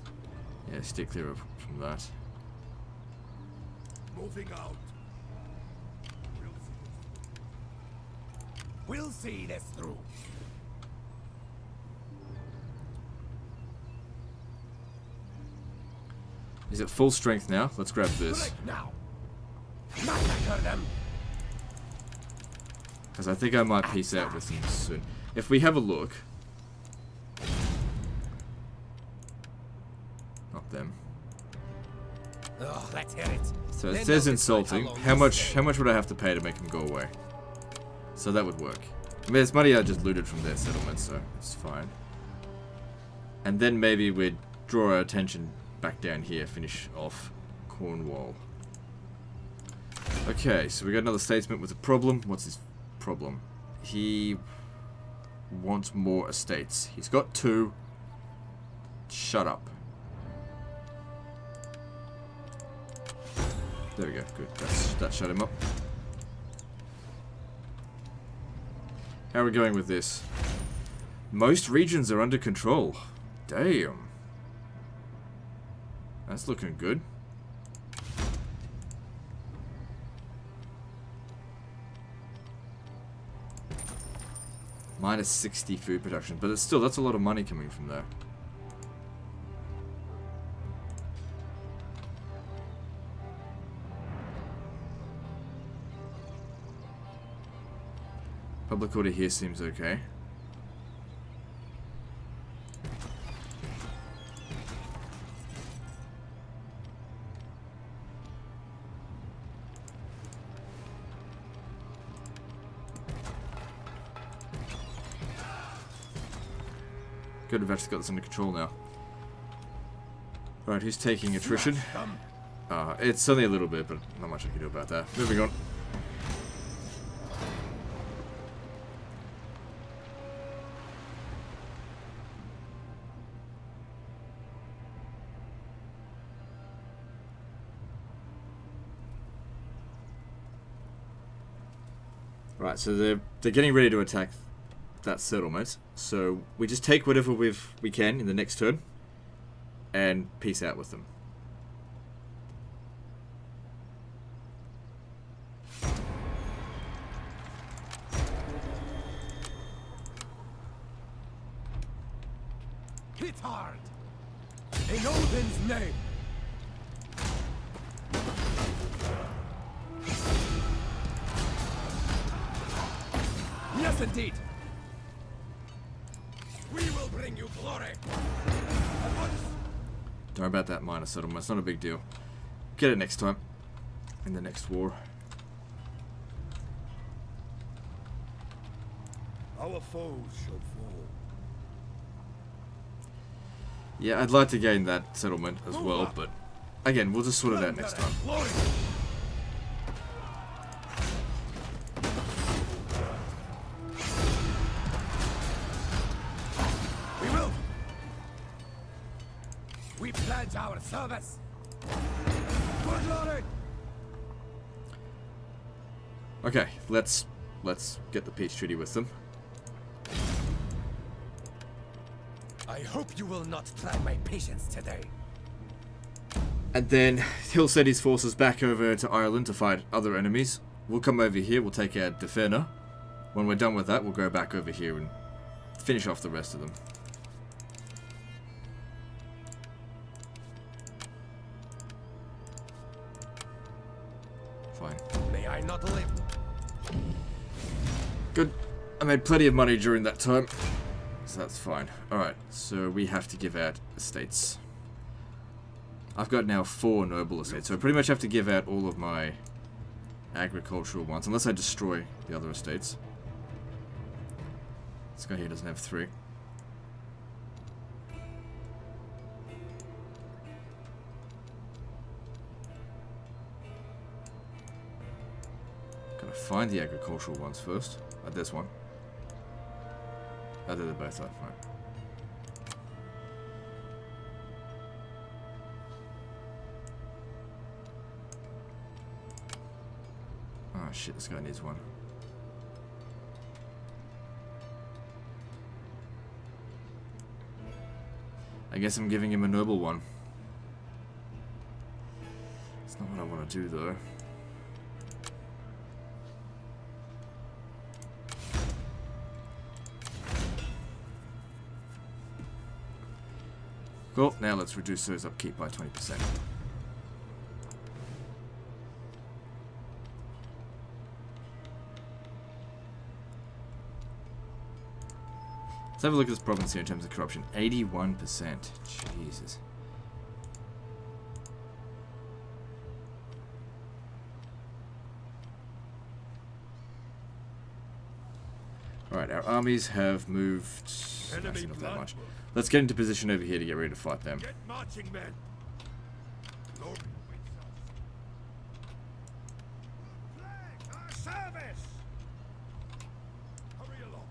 [SPEAKER 1] Yeah, stick clear from that.
[SPEAKER 2] Moving out.
[SPEAKER 3] We'll see this through.
[SPEAKER 1] He's at full strength now. Let's grab this.
[SPEAKER 3] Strike now. Massacre them.
[SPEAKER 1] Because I think I might peace out with him soon. If we have a look... Not them.
[SPEAKER 3] Oh, let's hear it.
[SPEAKER 1] So it
[SPEAKER 3] Then
[SPEAKER 1] says
[SPEAKER 3] they'll decide
[SPEAKER 1] insulting.
[SPEAKER 3] long
[SPEAKER 1] How
[SPEAKER 3] you
[SPEAKER 1] much
[SPEAKER 3] stay.
[SPEAKER 1] how much would I have to pay to make him go away? So that would work. I mean, it's money I just looted from their settlement, so it's fine. And then maybe we'd draw our attention back down here, finish off Cornwall. Okay, so we got another statesman with a problem. What's his problem? He wants more estates. He's got 2. Shut up. There we go. Good. That shut him up. How are we going with this? Most regions are under control. Damn. That's looking good. Minus 60 food production, but it's still, that's a lot of money coming from there. Public order here seems okay. Good, we've actually got this under control now. Right, who's taking attrition? It's only a little bit, but not much I can do about that. Moving on. Right, so they're getting ready to attack that settlement. So we just take whatever we can in the next turn and peace out with them.
[SPEAKER 3] Hit hard! In Odin's name! Yes, indeed! We will bring you glory! At once!
[SPEAKER 1] Don't worry about that minor settlement, it's not a big deal. Get it next time. In the next war.
[SPEAKER 2] Our foes shall fall.
[SPEAKER 1] Yeah, I'd like to gain that settlement as well, but again, we'll just sort it out next time.
[SPEAKER 3] Glory! We will! We pledge our service! For glory!
[SPEAKER 1] Okay, let's get the peace treaty with them.
[SPEAKER 3] I hope you will not try my patience today.
[SPEAKER 1] And then he'll send his forces back over to Ireland to fight other enemies. We'll come over here, we'll take out Defena. When we're done with that, we'll go back over here and finish off the rest of them. Fine.
[SPEAKER 3] May I not live?
[SPEAKER 1] Good. I made plenty of money during that time. So that's fine. Alright, so we have to give out estates. I've got now 4 noble estates, so I pretty much have to give out all of my agricultural ones, unless I destroy the other estates. This guy here doesn't have 3. Gotta find the agricultural ones first. There's one. Oh, they're both up, right. Oh shit, this guy needs one. I guess I'm giving him a noble one. It's not what I want to do though. Cool, now let's reduce those upkeep by 20%. Let's have a look at this province here in terms of corruption. 81%. Jesus. Alright, our armies have moved... Actually, not that much. Let's get into position over here to get ready to fight them.
[SPEAKER 2] Get marching, men. Lord waits us.
[SPEAKER 3] Flag our service!
[SPEAKER 2] Hurry along.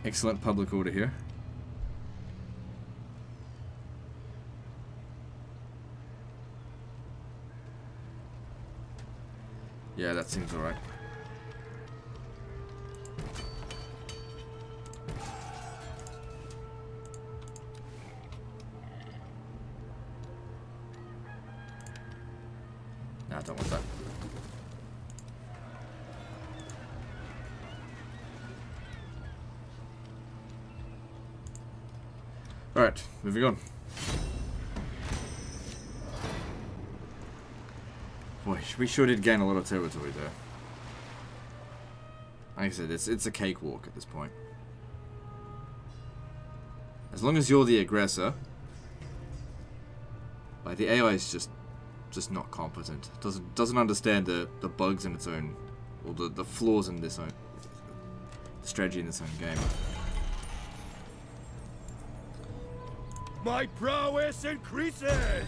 [SPEAKER 1] Excellent public order here. Yeah, that seems alright. Nah, I don't want that. Alright, moving on. Boy, we sure did gain a lot of territory there. Like I said, it's a cakewalk at this point. As long as you're the aggressor, like the AI is just not competent. Doesn't understand the bugs in its own, or the flaws in this own strategy in this own game.
[SPEAKER 2] My prowess increases!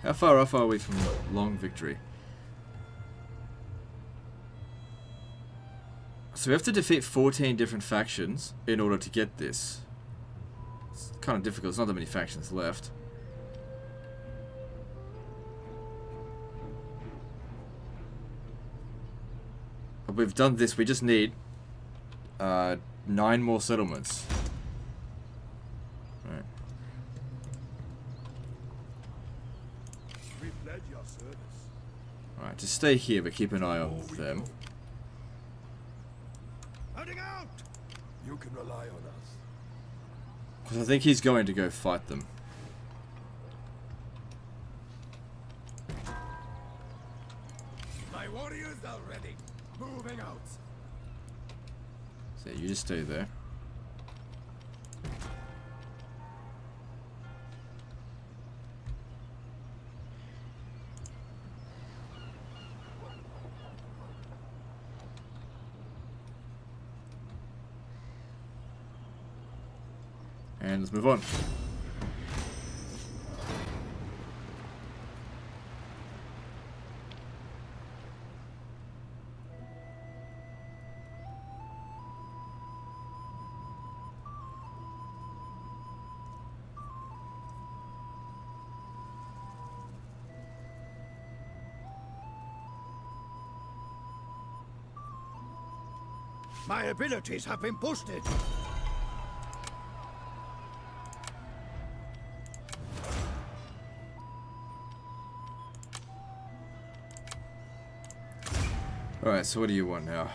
[SPEAKER 1] How far off are we from long victory? So we have to defeat 14 different factions in order to get this. It's kind of difficult. There's not that many factions left. But we've done this. We just need 9 more settlements. Right.
[SPEAKER 2] We pledge your service.
[SPEAKER 1] Alright, just stay here, but keep an eye on them.
[SPEAKER 3] Heading out!
[SPEAKER 2] You can rely on us.
[SPEAKER 1] Because I think he's going to go fight them.
[SPEAKER 2] My warriors are ready. Moving out.
[SPEAKER 1] So you just stay there. And let's move on.
[SPEAKER 3] My abilities have been boosted.
[SPEAKER 1] Alright, so what do you want now?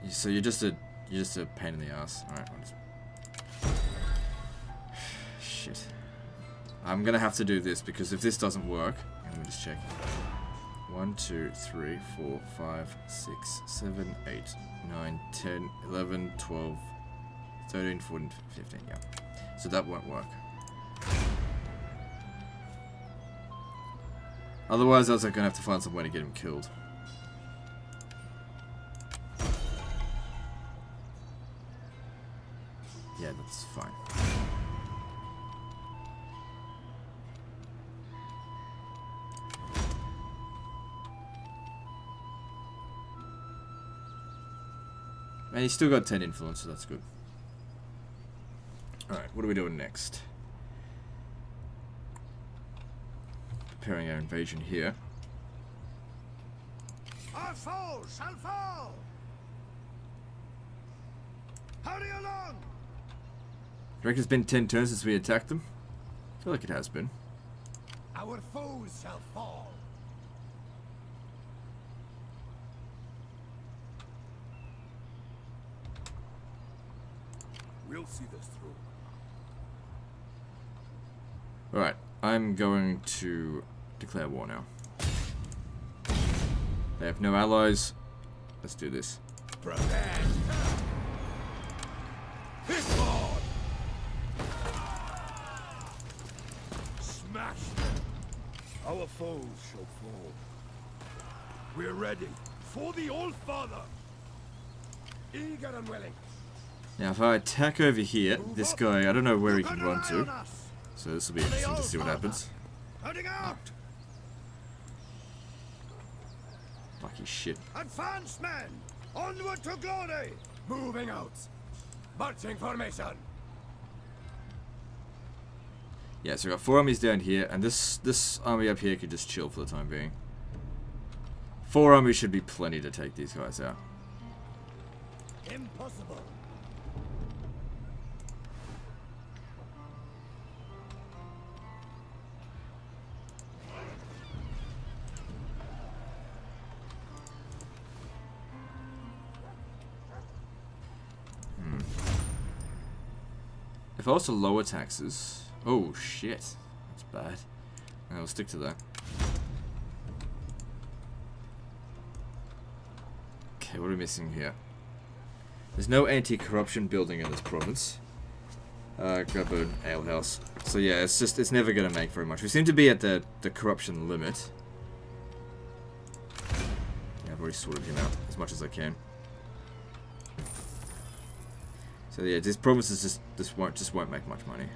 [SPEAKER 1] So you're just a pain in the ass. Alright, shit. I'm gonna have to do this because if this doesn't work, let me just check. 1, 2, 3, 4, 5, 6, 7, 8, 9, 10, 11, 12, 13, 14, 15, yeah. So that won't work. Otherwise, I was gonna have to find some way to get him killed. Yeah, that's fine. And he's still got 10 influence, so that's good. Alright, what are we doing next? Preparing our invasion here.
[SPEAKER 3] Our foes shall fall! Hurry along!
[SPEAKER 1] Do you reckon it's been 10 turns since we attacked them? I feel like it has been.
[SPEAKER 3] Our foes shall fall!
[SPEAKER 2] We'll see this through.
[SPEAKER 1] Alright, I'm going to declare war now. They have no allies. Let's do this.
[SPEAKER 2] Prepare. Hit hard. Smash them. Our foes shall fall. We're ready for the All-Father. Eager and willing.
[SPEAKER 1] Now, if I attack over here, this guy, I don't know where he can run to. So this will be interesting to see what happens.
[SPEAKER 3] Heading out!
[SPEAKER 1] Lucky shit.
[SPEAKER 3] Advance, men! Onward to glory!
[SPEAKER 2] Moving out. Marching formation.
[SPEAKER 1] Yeah, so we've got 4 armies down here, and this army up here could just chill for the time being. 4 armies should be plenty to take these guys out.
[SPEAKER 3] Impossible.
[SPEAKER 1] If I was to lower taxes... Oh, shit. That's bad. I'll stick to that. Okay, what are we missing here? There's no anti-corruption building in this province. Grab an alehouse. So yeah, it's never going to make very much. We seem to be at the corruption limit. Yeah, I've already sorted him out as much as I can. So yeah, these provinces just won't make much money.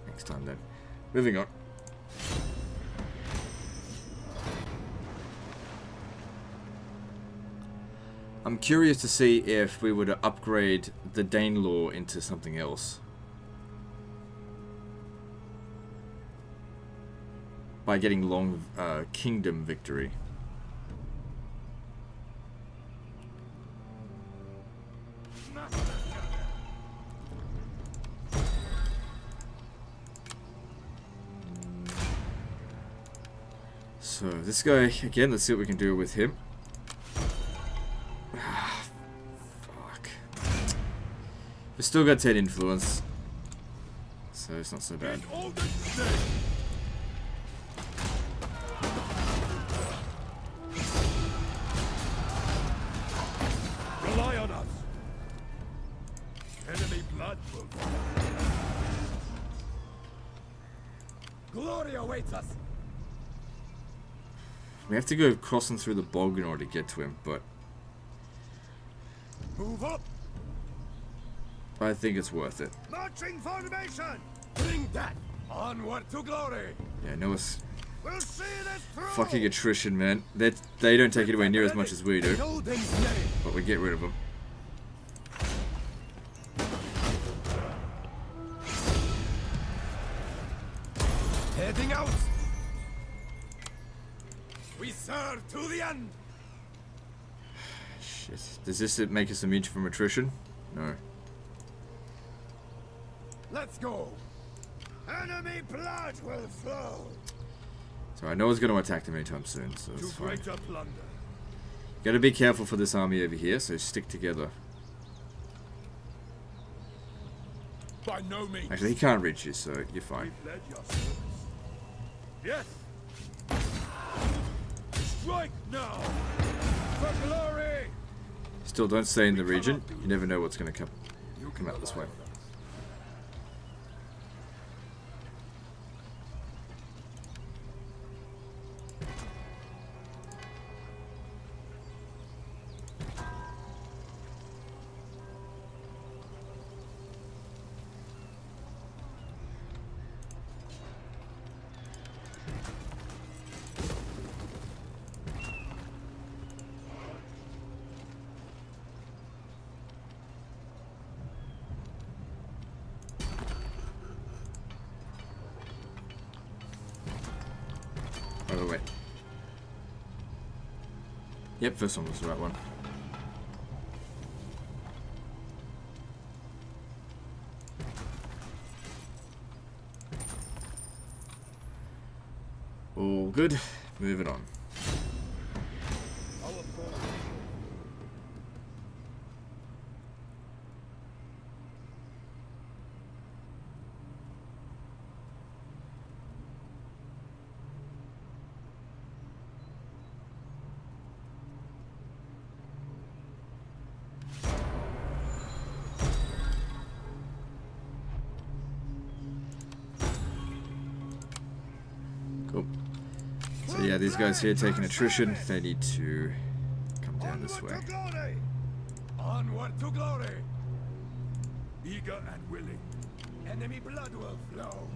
[SPEAKER 1] Next time then. Moving on. I'm curious to see if we were to upgrade the Danelaw into something else. By getting long kingdom victory. So this guy, again, let's see what we can do with him. Fuck. We've still got 10 influence. So it's not so bad.
[SPEAKER 2] Rely on us. Enemy blood will glory awaits us.
[SPEAKER 1] We have to go crossing through the bog in order to get to him, but
[SPEAKER 2] Move up.
[SPEAKER 1] I think it's worth it.
[SPEAKER 3] Marching formation!
[SPEAKER 2] Bring that. Onward to glory.
[SPEAKER 1] Yeah, no, it's
[SPEAKER 3] We'll see this through!
[SPEAKER 1] fucking attrition, man. They don't take it anywhere near as much as we do,
[SPEAKER 2] Odin's name.
[SPEAKER 1] but we get rid of them.
[SPEAKER 2] Heading out. We serve to the end.
[SPEAKER 1] Shit. Does this make us immune from attrition? No.
[SPEAKER 2] Let's go.
[SPEAKER 3] Enemy blood will flow!
[SPEAKER 1] So I know it's going to attack them anytime soon, so
[SPEAKER 2] To
[SPEAKER 1] it's fine.
[SPEAKER 2] greater plunder.
[SPEAKER 1] Gotta be careful for this army over here, so stick together.
[SPEAKER 2] By no means.
[SPEAKER 1] Actually, he can't reach you, so you're fine.
[SPEAKER 2] We've led your service. Yes. Strike now. For glory.
[SPEAKER 1] Still, don't stay in the region. You never know what's going to come out this way. Oh, wait. Yep, first one was the right one. All good. Moving on. yeah, these guys here taking attrition. They need to come down this way.
[SPEAKER 3] To glory.
[SPEAKER 2] Onward to glory. Eager and willing. Enemy blood will flow.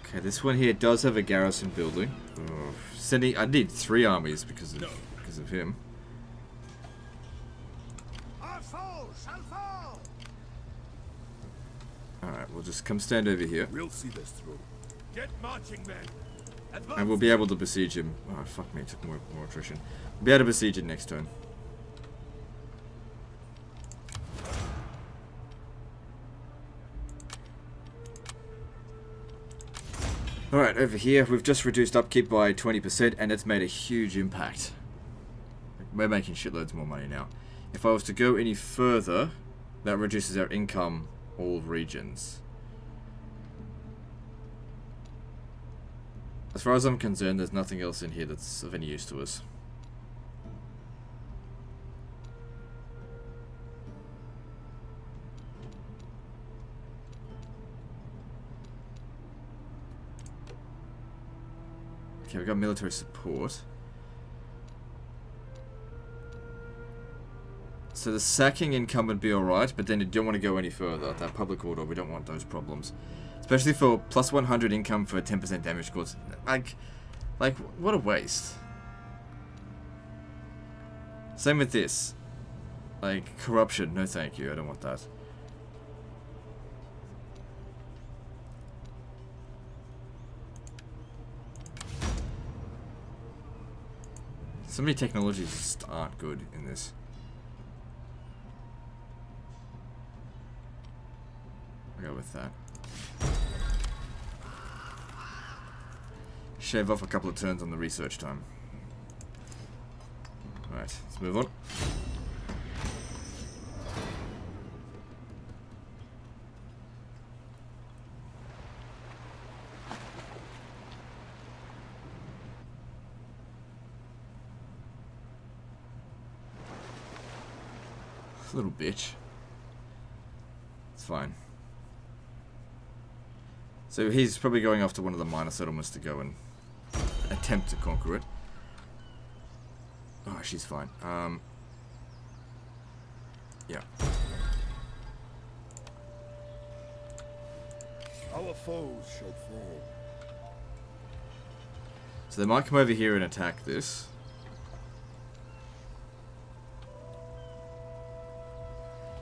[SPEAKER 1] Okay, this one here does have a garrison building. Oh, sending. I need 3 armies because of him.
[SPEAKER 3] Our foes shall fall.
[SPEAKER 1] All right, we'll just come stand over here,
[SPEAKER 2] We'll see this through. Get marching, men. Advance.
[SPEAKER 1] and we'll be able to besiege him. Oh fuck me, it took more attrition. We'll be able to besiege it next turn. Alright, over here, we've just reduced upkeep by 20%, and it's made a huge impact. We're making shitloads more money now. If I was to go any further, that reduces our income all regions. As far as I'm concerned, there's nothing else in here that's of any use to us. Okay, we've got military support. So the sacking income would be alright, but then you don't want to go any further. That public order, we don't want those problems. Especially for plus 100 income for 10% damage scores. Like, what a waste. Same with this. Like, corruption, no thank you, I don't want that. So many technologies just aren't good in this. I'll go with that. Shave off a couple of turns on the research time. Alright, let's move on. Little bitch. It's fine. So he's probably going off to one of the minor settlements to go and attempt to conquer it. Oh, she's fine. Yeah.
[SPEAKER 2] Our foes shall fall.
[SPEAKER 1] So they might come over here and attack this.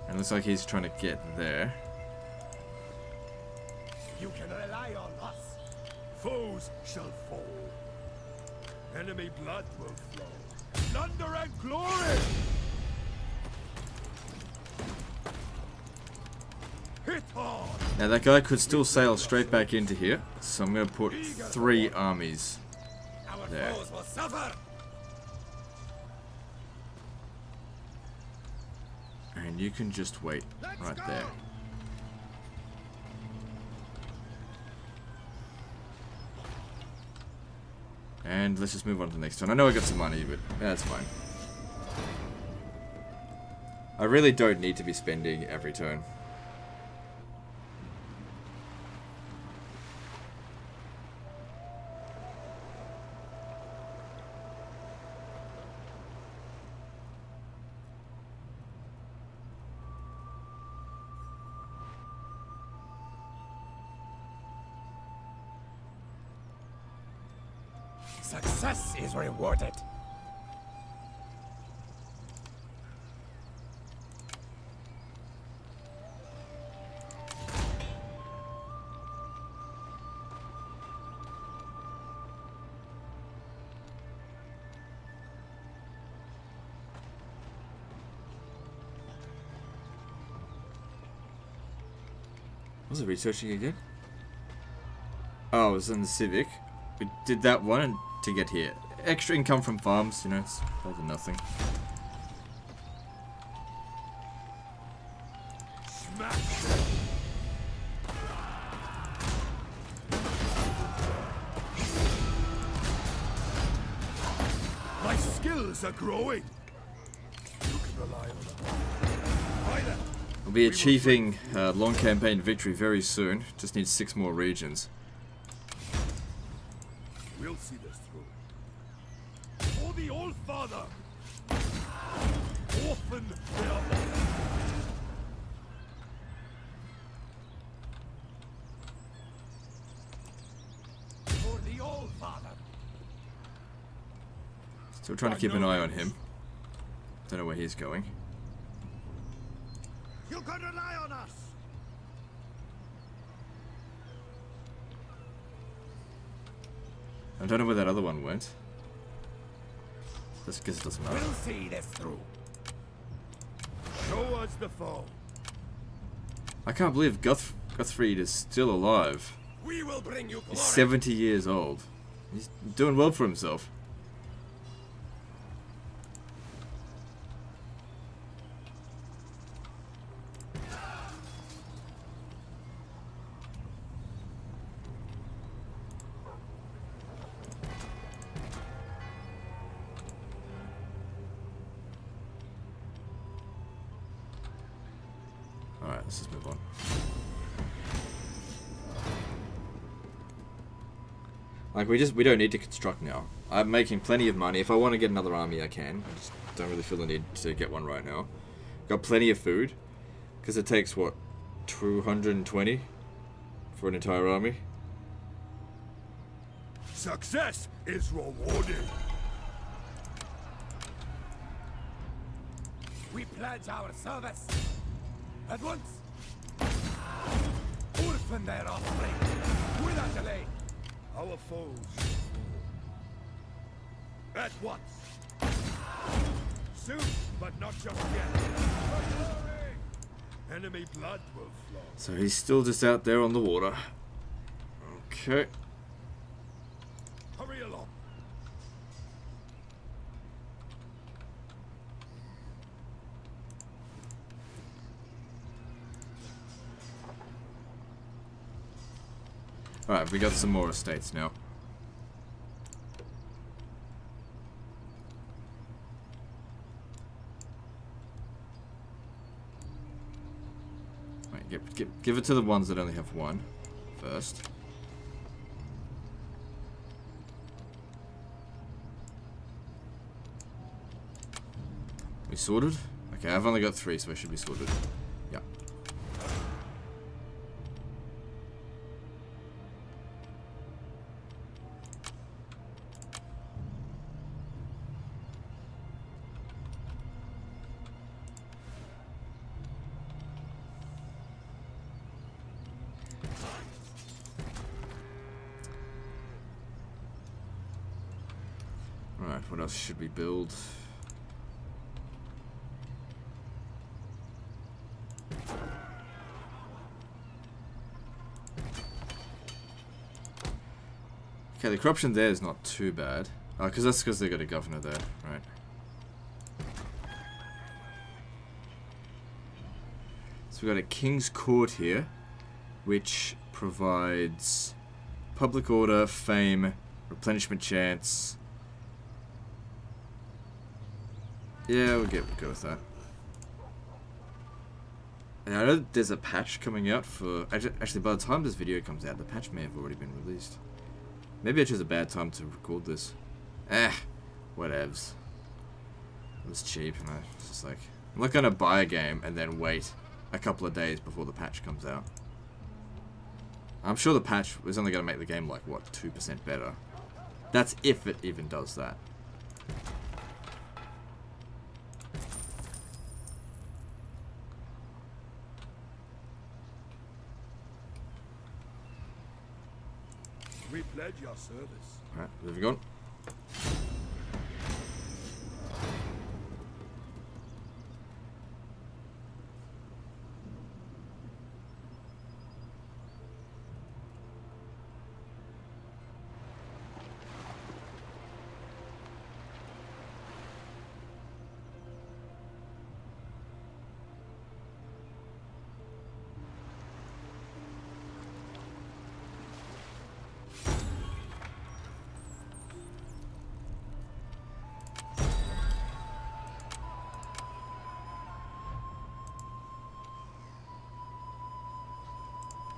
[SPEAKER 1] And it looks like he's trying to get there.
[SPEAKER 2] You can rely on us. Foes shall fall. Enemy blood will flow. Plunder and glory! Hit hard!
[SPEAKER 1] Now that guy could still sail straight back into here. So I'm going to put 3 armies
[SPEAKER 2] Our
[SPEAKER 1] there.
[SPEAKER 2] foes will suffer!
[SPEAKER 1] And you can just wait right there. And let's just move on to the next turn. I know I got some money, but that's fine. I really don't need to be spending every turn.
[SPEAKER 2] Success is rewarded.
[SPEAKER 1] What was it researching again? Oh, it was in the Civic. We did that one and to get here. Extra income from farms, you know, it's better than nothing.
[SPEAKER 2] Smash! My skills are growing. You can rely on them. Right then.
[SPEAKER 1] We'll be achieving long campaign victory very soon. Just need 6 more regions.
[SPEAKER 2] We'll see this through. For the Old Father! Orphan their honor! For the Old Father!
[SPEAKER 1] Still trying to keep an eye on him. Don't know where he's going.
[SPEAKER 3] You can rely on us!
[SPEAKER 1] I don't know where that other one went. Just guess it doesn't matter.
[SPEAKER 2] We'll see this through. Show us the foe.
[SPEAKER 1] I can't believe Guthfried is still alive.
[SPEAKER 2] We will bring you glory.
[SPEAKER 1] He's 70 years old. He's doing well for himself. Alright, let's just move on. Like, we don't need to construct now. I'm making plenty of money. If I want to get another army, I can. I just don't really feel the need to get one right now. Got plenty of food. Because it takes, what, 220 for an entire army?
[SPEAKER 2] Success is rewarded. We pledge our service. At once. Orphan their offspring. Without delay. Our foes. At once. Soon, but not just yet. Enemy blood will flow.
[SPEAKER 1] So he's still just out there on the water. Okay.
[SPEAKER 2] Hurry along.
[SPEAKER 1] Alright, we got some more estates now. Right, give it to the ones that only have one first. We sorted? Okay, I've only got 3, so I should be sorted. Yeah. Alright, what else should we build? Okay, the corruption there is not too bad. Because that's because they got a governor there, right? So we got a King's Court here, which provides public order, fame, replenishment chance. Yeah, we'll go with that. And I know there's a patch coming out for... Actually, by the time this video comes out, the patch may have already been released. Maybe I chose a bad time to record this. Whatevs. It was cheap, and I was just like... I'm not gonna buy a game and then wait a couple of days before the patch comes out. I'm sure the patch is only gonna make the game like, what, 2% better. That's if it even does that.
[SPEAKER 2] We pledge your service.
[SPEAKER 1] Alright, moving on.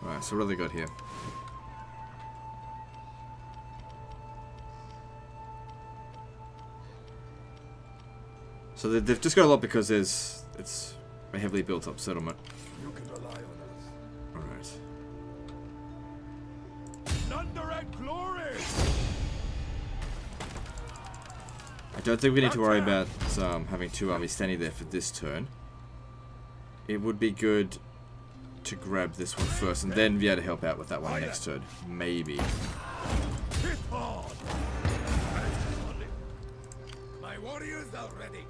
[SPEAKER 1] Alright, so what have they got here? So they've just got a lot because it's a heavily built up settlement.
[SPEAKER 2] You can rely on us.
[SPEAKER 1] Alright.
[SPEAKER 2] Thunder and glory!
[SPEAKER 1] I don't think we need to worry about having two armies standing there for this turn. It would be good to grab this one first and then be able to help out with that one next turn. Maybe.
[SPEAKER 2] Hit hard! My warriors are ready.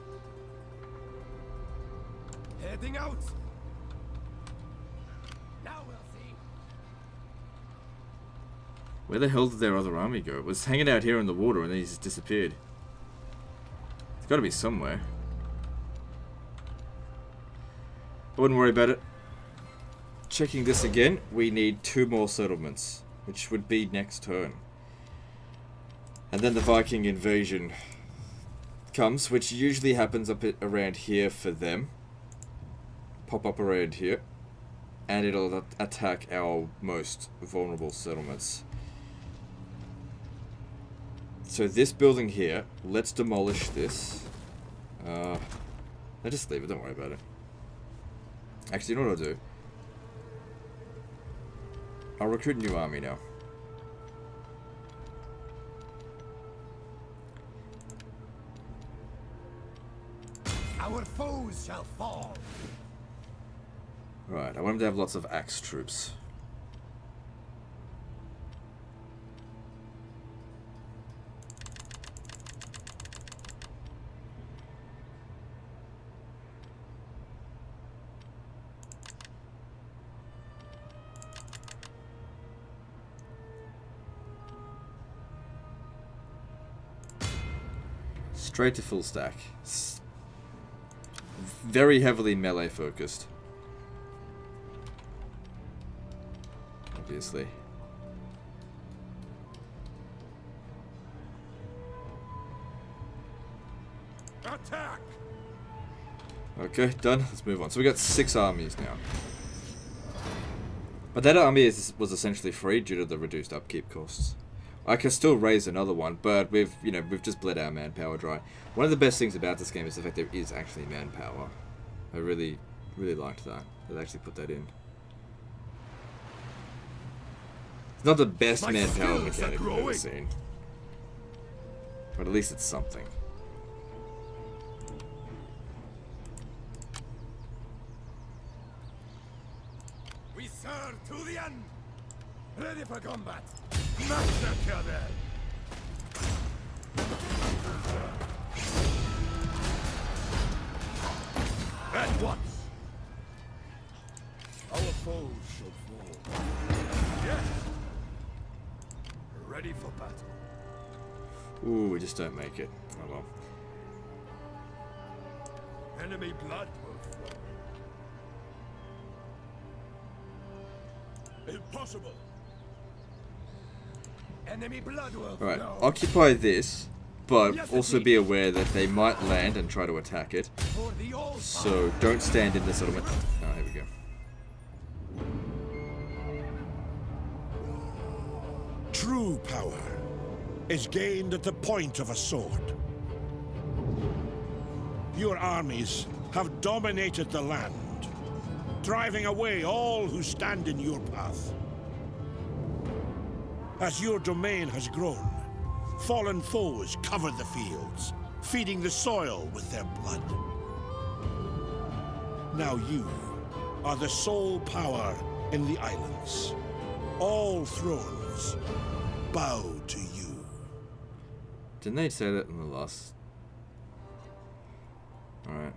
[SPEAKER 2] Heading out. Now we'll see.
[SPEAKER 1] Where the hell did their other army go? It was hanging out here in the water and then he just disappeared. It's got to be somewhere. I wouldn't worry about it. Checking this again, we need 2 more settlements, which would be next turn. And then the Viking invasion comes, which usually happens up around here for them. Pop up around here. And it'll attack our most vulnerable settlements. So this building here, let's demolish this. I'll just leave it, don't worry about it. Actually, you know what I'll do? I'll recruit a new army now.
[SPEAKER 3] Our foes shall fall.
[SPEAKER 1] Right, I want them to have lots of axe troops. Straight to full stack. Very heavily melee focused. Obviously.
[SPEAKER 2] Attack!
[SPEAKER 1] Okay, done. Let's move on. So we got 6 armies now. But that army was essentially free due to the reduced upkeep costs. I can still raise another one, but we've just bled our manpower dry. One of the best things about this game is the fact there is actually manpower. I really liked that. They actually put that in. It's not the best
[SPEAKER 2] My
[SPEAKER 1] manpower
[SPEAKER 2] skills are
[SPEAKER 1] mechanic I've ever
[SPEAKER 2] growing.
[SPEAKER 1] seen. But at least it's something.
[SPEAKER 2] We serve to the end. Ready for combat. Massacre them. At once. Our foes shall fall. Yes. Ready for battle.
[SPEAKER 1] Ooh, we just don't make it. Oh well.
[SPEAKER 2] Enemy blood will flow. Impossible. Enemy blood will
[SPEAKER 1] Alright,
[SPEAKER 2] flow.
[SPEAKER 1] occupy this, but
[SPEAKER 2] Yes,
[SPEAKER 1] also
[SPEAKER 2] indeed.
[SPEAKER 1] be aware that they might land and try to attack it.
[SPEAKER 2] For the old
[SPEAKER 1] So don't stand in the settlement. Oh, here we go.
[SPEAKER 4] True power is gained at the point of a sword. Your armies have dominated the land, driving away all who stand in your path. As your domain has grown, fallen foes cover the fields, feeding the soil with their blood. Now you are the sole power in the islands. All thrones bow to you.
[SPEAKER 1] Didn't they say that in the last? Alright.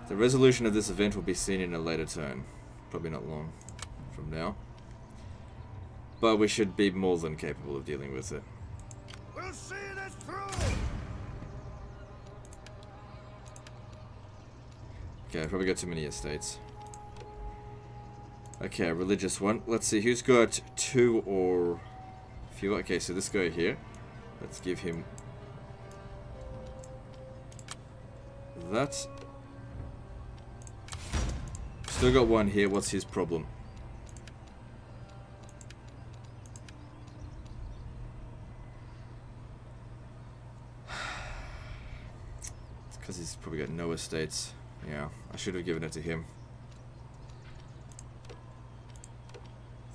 [SPEAKER 1] The resolution of this event will be seen in a later turn. Probably not long from now. But we should be more than capable of dealing with it.
[SPEAKER 3] We'll see this through.
[SPEAKER 1] Okay, I probably got too many estates. Okay, a religious one. Let's see, who's got 2 or fewer? Okay, so this guy here. Let's give him that. Still got 1 here. What's his problem? probably got no estates. Yeah, I should have given it to him.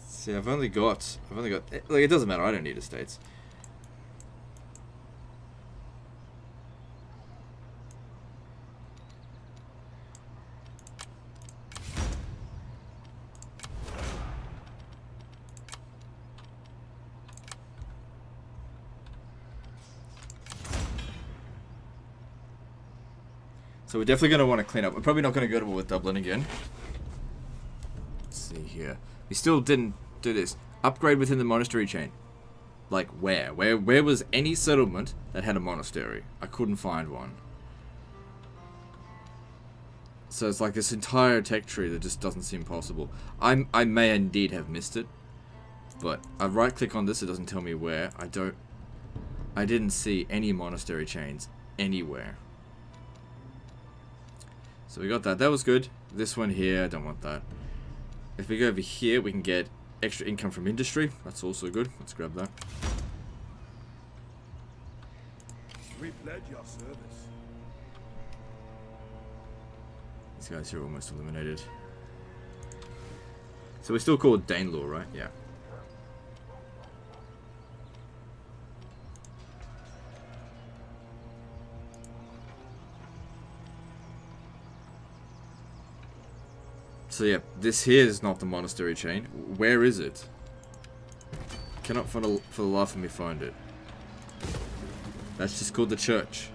[SPEAKER 1] See, I've only got, like, it doesn't matter, I don't need estates. So we're definitely going to want to clean up. We're probably not going to go to war with Dublin again. Let's see here. We still didn't do this. Upgrade within the monastery chain. Like where? Where was any settlement that had a monastery? I couldn't find one. So it's like this entire tech tree that just doesn't seem possible. I may indeed have missed it. But I right click on this, it doesn't tell me where. I didn't see any monastery chains anywhere. So we got that. That was good. This one here, I don't want that. If we go over here, we can get extra income from industry. That's also good. Let's grab that.
[SPEAKER 2] We pledge your service.
[SPEAKER 1] These guys here are almost eliminated. So we're still called Danelaw, right? Yeah. So yeah, this here is not the monastery chain. Where is it? Cannot for the life of me find it. That's just called the church.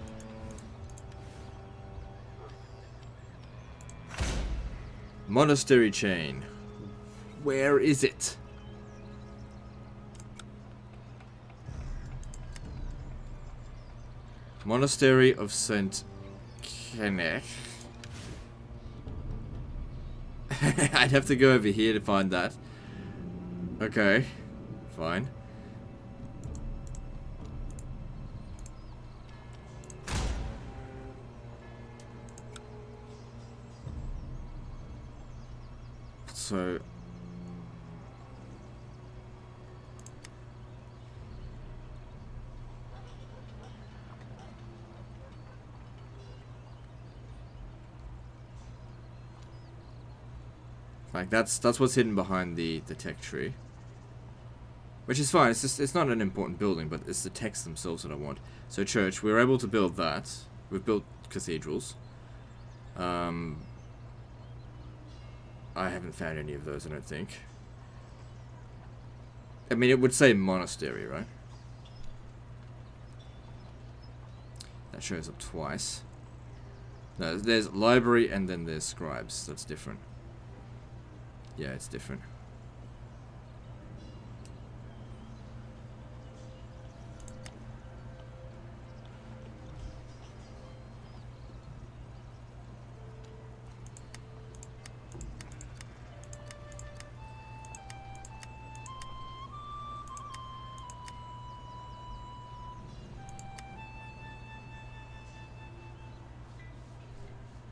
[SPEAKER 1] Monastery chain. Where is it? Monastery of St. Kenneth. I'd have to go over here to find that. Okay. Fine. So... like that's what's hidden behind the tech tree, which is fine. It's not an important building, but it's the texts themselves that I want. So church, we were able to build that. We've built cathedrals. I haven't found any of those, I don't think. I mean, it would say monastery, right? That shows up twice. No, there's library and then there's scribes. That's different. Yeah, it's different.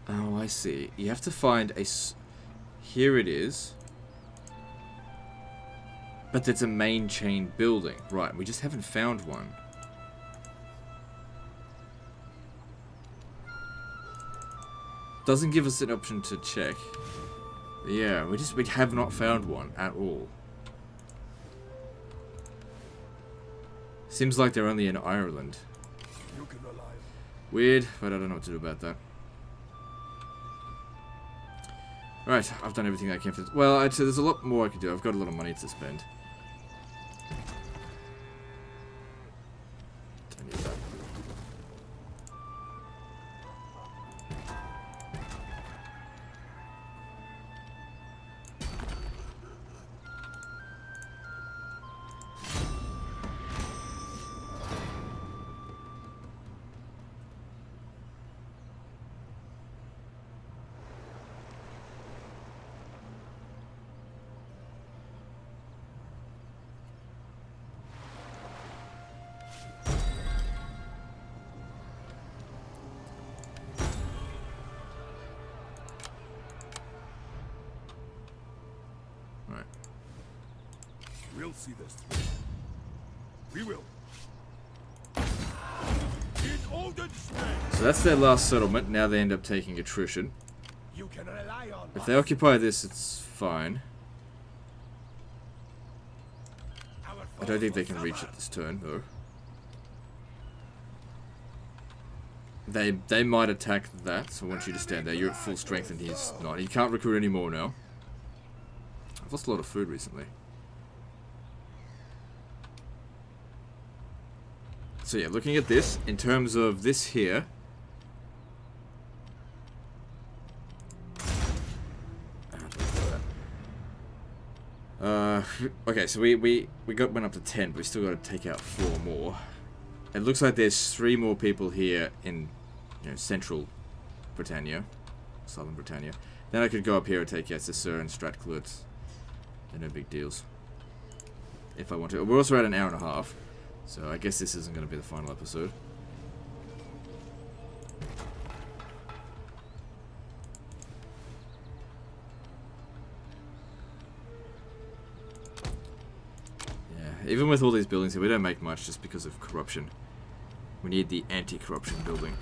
[SPEAKER 1] Oh, I see. You have to find a... Here it is. But it's a main chain building. Right, we just haven't found one. Doesn't give us an option to check. Yeah, we have not found one at all. Seems like they're only in Ireland.
[SPEAKER 2] You can rely.
[SPEAKER 1] Weird, but I don't know what to do about that. Right, I've done everything I can for this. Well, I'd say there's a lot more I could do. I've got a lot of money to spend. Don't need that.
[SPEAKER 2] We'll see this through. We will. In Odin's strength.
[SPEAKER 1] So that's their last settlement. Now they end up taking attrition.
[SPEAKER 2] You can rely on
[SPEAKER 1] If
[SPEAKER 2] us.
[SPEAKER 1] they occupy this, it's fine.
[SPEAKER 2] Our
[SPEAKER 1] I don't think they
[SPEAKER 2] foes
[SPEAKER 1] can
[SPEAKER 2] will
[SPEAKER 1] reach
[SPEAKER 2] suffer.
[SPEAKER 1] it this turn, though. They might attack that, so I want you to stand there. You're at full strength and he's not. He can't recruit anymore now. I've lost a lot of food recently. So yeah, looking at this, in terms of this here... okay, so we went up to 10, but we still got to take out 4 more. It looks like there's 3 more people here in, central Britannia, southern Britannia. Then I could go up here and take out Cesar and Stratclert. They're no big deals. If I want to. We're also at an hour and a half, so I guess this isn't going to be the final episode. Even with all these buildings here, we don't make much just because of corruption. We need the anti-corruption building.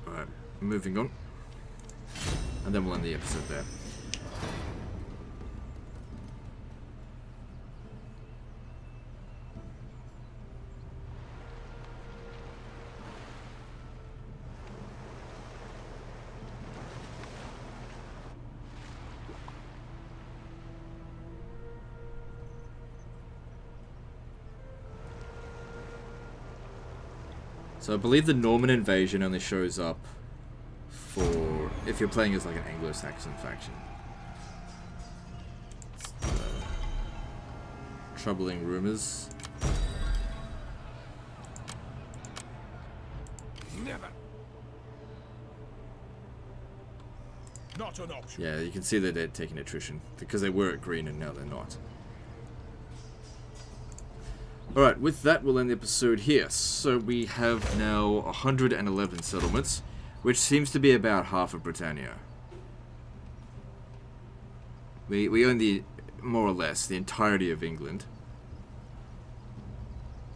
[SPEAKER 1] Alright, moving on. And then we'll end the episode there. So I believe the Norman invasion only shows up for if you're playing as like an Anglo-Saxon faction. Troubling rumors.
[SPEAKER 2] Never.
[SPEAKER 4] Not an option.
[SPEAKER 1] Yeah, you can see that they're taking attrition because they were at green and now they're not. Alright, with that we'll end the episode here. So we have now 111 settlements, which seems to be about half of Britannia. We own the, more or less, the entirety of England.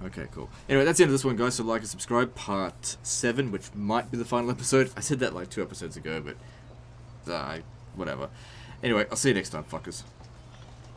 [SPEAKER 1] Okay, cool. Anyway, that's the end of this one, guys, so like and subscribe. Part 7, which might be the final episode. I said that like 2 episodes ago, but... whatever. Anyway, I'll see you next time, fuckers.